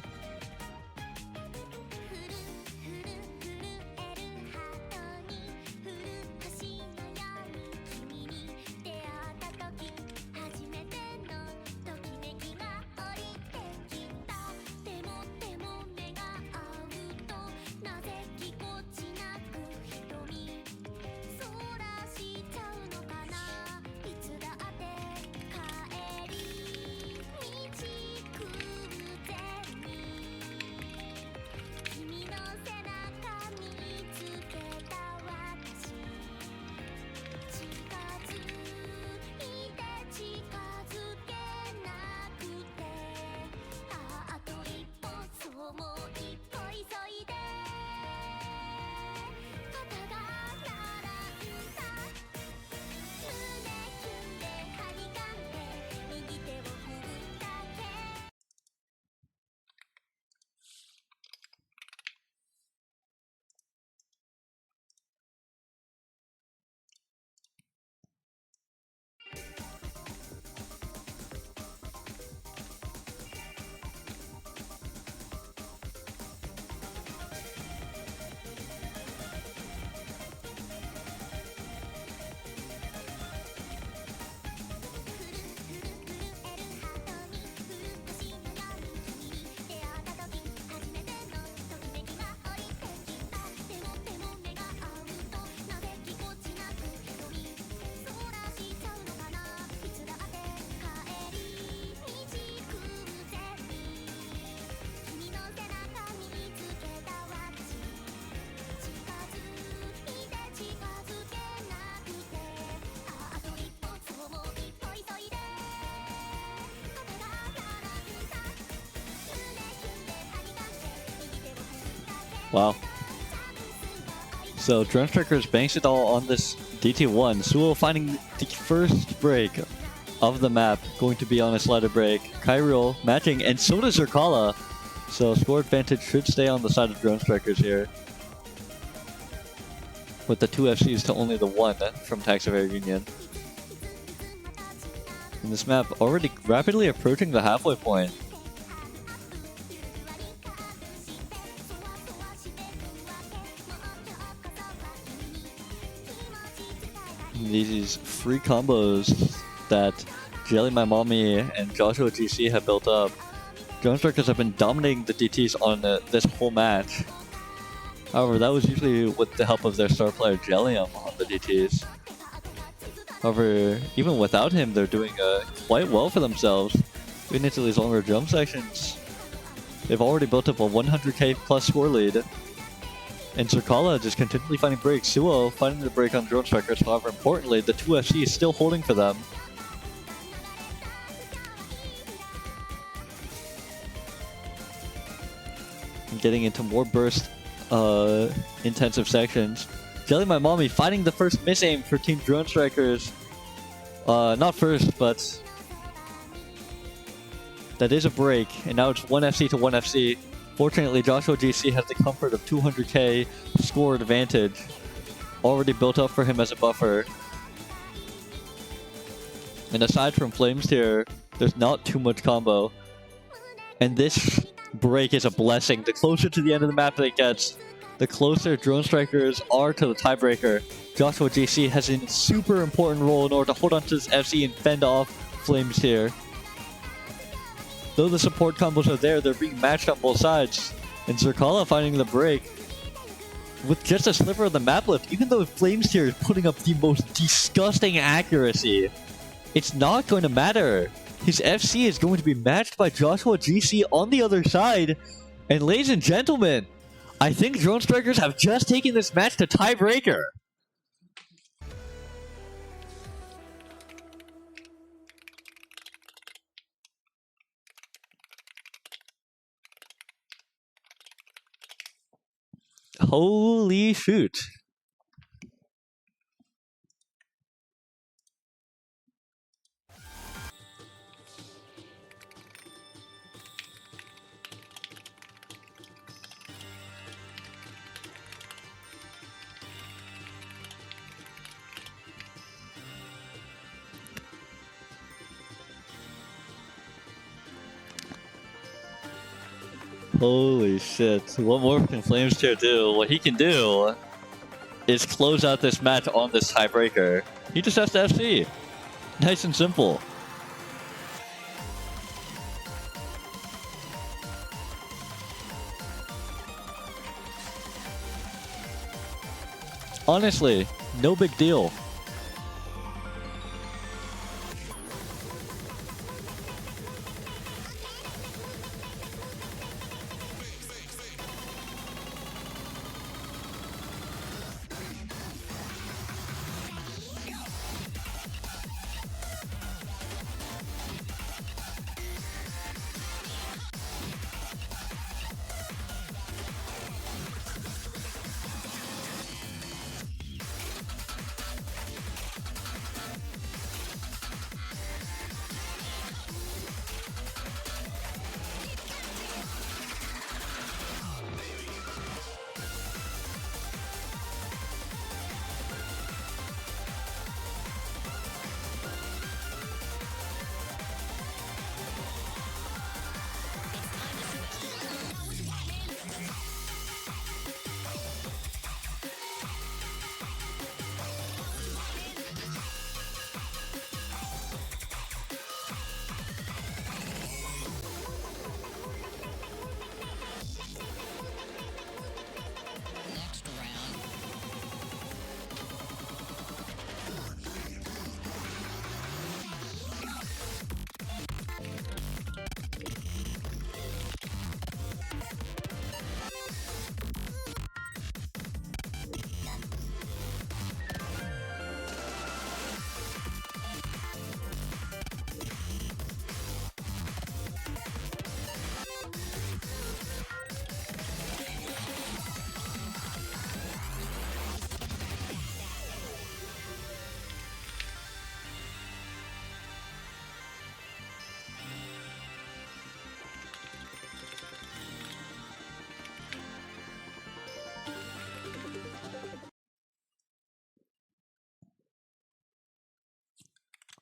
Wow. So Drone Strikers banks it all on this DT1. Suo finding the first break of the map, going to be on a slider break. Kyril matching, and so does Zerkala. So score advantage should stay on the side of Drone Strikers here. With the 2 FCs to only the 1 from Taxavair Union. And this map already rapidly approaching the halfway point. These free combos that Jelly My Mommy and Joshua GC have built up. Drone Strikers have been dominating the DTs on this whole match. However, that was usually with the help of their star player Jellium on the DTs. However, even without him, they're doing quite well for themselves. Getting into these longer jump sections. They've already built up a 100k plus score lead. And Zerkala just continually finding breaks. Suo finding the break on Drone Strikers. However, importantly, the 2 FC is still holding for them. And getting into more burst intensive sections. Jelly My Mommy finding the first miss aim for Team Drone Strikers. Not first, but that is a break. And now it's 1 FC to 1 FC. Fortunately, Joshua GC has the comfort of 200k score advantage already built up for him as a buffer. And aside from Flames here, there's not too much combo. And this break is a blessing. The closer to the end of the map that it gets, the closer Drone Strikers are to the tiebreaker. Joshua GC has a super important role in order to hold on to this FC and fend off Flames here. Though the support combos are there, they're being matched on both sides. And Zerkala finding the break with just a sliver of the map left. Even though Flames here is putting up the most disgusting accuracy, it's not going to matter. His FC is going to be matched by Joshua GC on the other side. And ladies and gentlemen, I think Drone Strikers have just taken this match to tiebreaker. Holy shoot. Holy shit. What more can Flames Chair do? What he can do is close out this match on this tiebreaker. He just has to FC. Nice and simple. Honestly, no big deal.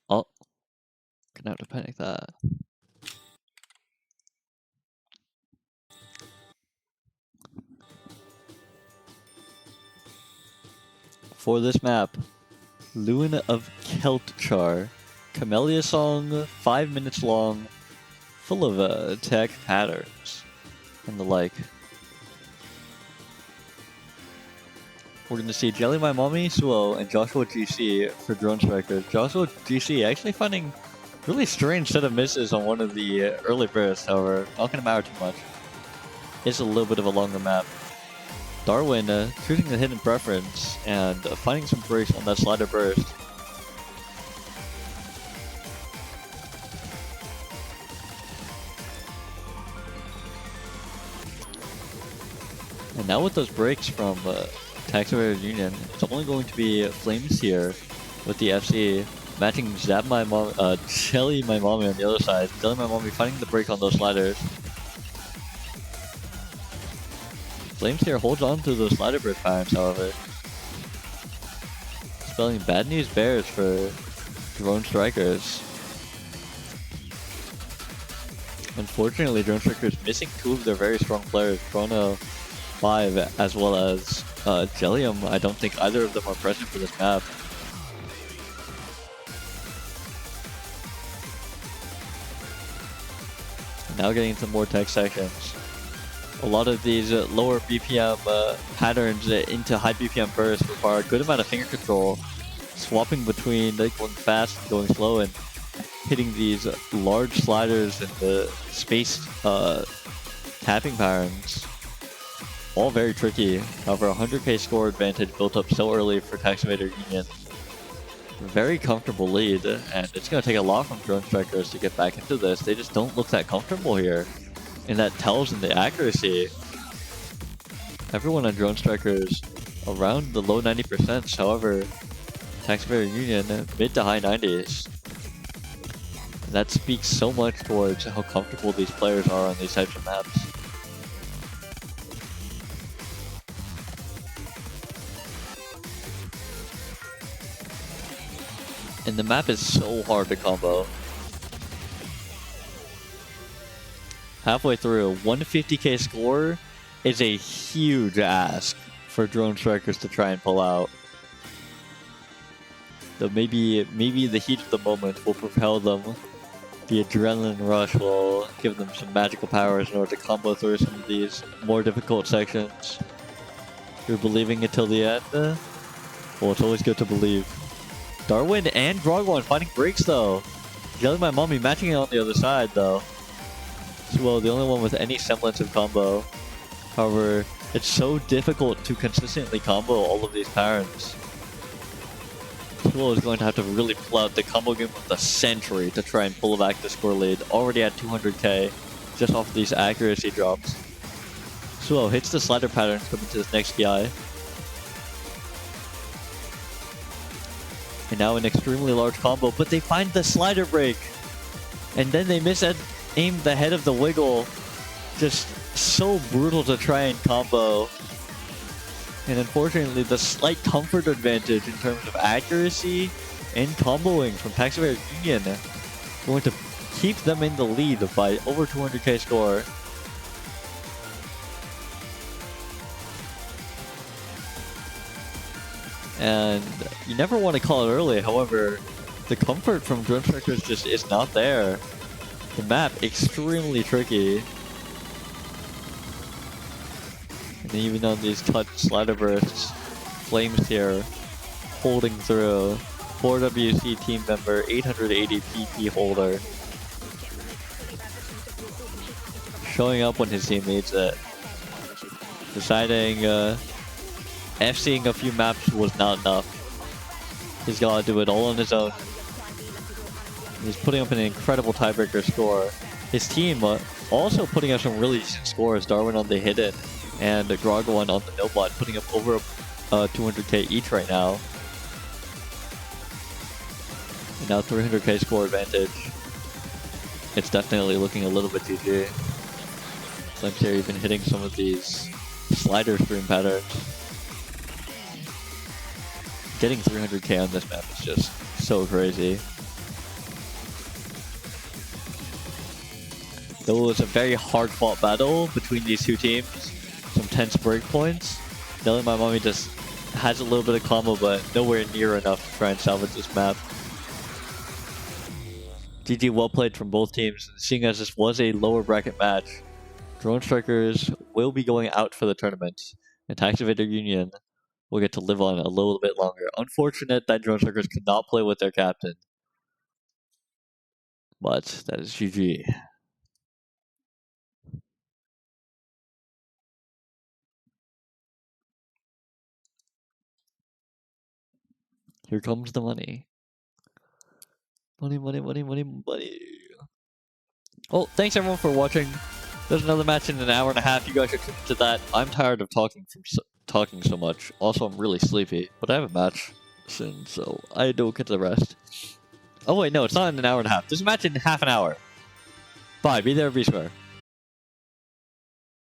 Oh, gonna have to panic that. For this map, Luin of Keltchar, Camellia song, 5 minutes long, full of tech patterns and the like. We're going to see Jelly My Mommy, Suo, and Joshua GC for Drone Strikers. Joshua GC actually finding really strange set of misses on one of the early bursts, however, not going to matter too much. It's a little bit of a longer map. Darwin choosing the hidden preference and finding some breaks on that slider burst. And now with those breaks from Taxidermy Union, it's only going to be Flames here with the FC matching Zap My Mom, Jelly My Mommy on the other side. Jelly My Mommy finding the break on those sliders. Flames here holds on to those slider burst patterns, however. Spelling bad news bears for Drone Strikers. Unfortunately, Drone Strikers missing 2 of their very strong players, Chrono 5 as well as Jellium. I don't think either of them are present for this map. Now getting into more tech sections. A lot of these lower BPM patterns into high BPM bursts require a good amount of finger control, swapping between going fast and going slow, and hitting these large sliders and the spaced tapping patterns. All very tricky. However, 100k score advantage built up so early for Taxivator Union. Very comfortable lead, and it's going to take a lot from Drone Strikers to get back into this. They just don't look that comfortable here. And that tells in the accuracy. Everyone on Drone Strikers around the low 90%, however, Taxivator Union mid to high 90s. And that speaks so much towards how comfortable these players are on these types of maps. And the map is so hard to combo. halfway through. 150k score is a huge ask for Drone Strikers to try and pull out. Though maybe the heat of the moment will propel them. The adrenaline rush will give them some magical powers in order to combo through some of these more difficult sections. You're believing it till the end? Well, it's always good to believe. Darwin and Grogwan finding breaks though. Jelly My Mommy matching it on the other side though. Well, the only one with any semblance of combo. However, it's so difficult to consistently combo all of these parents. Swell is going to have to really pull out the combo game of the century to try and pull back the score lead. Already at 200k, just off of these accuracy drops. Swell hits the slider pattern coming to this next guy. And now an extremely large combo, but they find the slider break. And then they aim the head of the wiggle. Just so brutal to try and combo. And unfortunately, the slight comfort advantage in terms of accuracy and comboing from Taxidermy Union going to keep them in the lead by over 200k score. And you never want to call it early, however, the comfort from Drone Strikers just is not there. The map extremely tricky. And even on these touch slider bursts, Flames here holding through. 4WC team member, 880 PP holder. Showing up when his team needs it. Deciding FCing a few maps was not enough. He's gotta do it all on his own. He's putting up an incredible tiebreaker score. His team also putting up some really decent scores. Darwin on the hidden and Grogwan on the no-bot, putting up over 200k each right now. And now 300k score advantage. It's definitely looking a little bit GG. Flames here even hitting some of these slider stream patterns. Getting 300k on this map is just so crazy. Though it was a very hard-fought battle between these two teams, some tense break points. Jelly My Mommy just has a little bit of combo, but nowhere near enough to try and salvage this map. GG, well played from both teams. Seeing as this was a lower bracket match, Drone Strikers will be going out for the tournament, and Taxivator Union will get to live on a little bit longer. Unfortunate that Drone Strikers could not play with their captain, but that is GG. Here comes the money. Money, money, money, money, money. Oh, thanks everyone for watching. There's another match in an hour and a half. You guys should commit to that. I'm tired of talking so much. Also, I'm really sleepy, but I have a match soon, so I don't get the rest. Oh wait, no, it's not in an hour and a half. There's a match in half an hour. Bye. Be there, be square.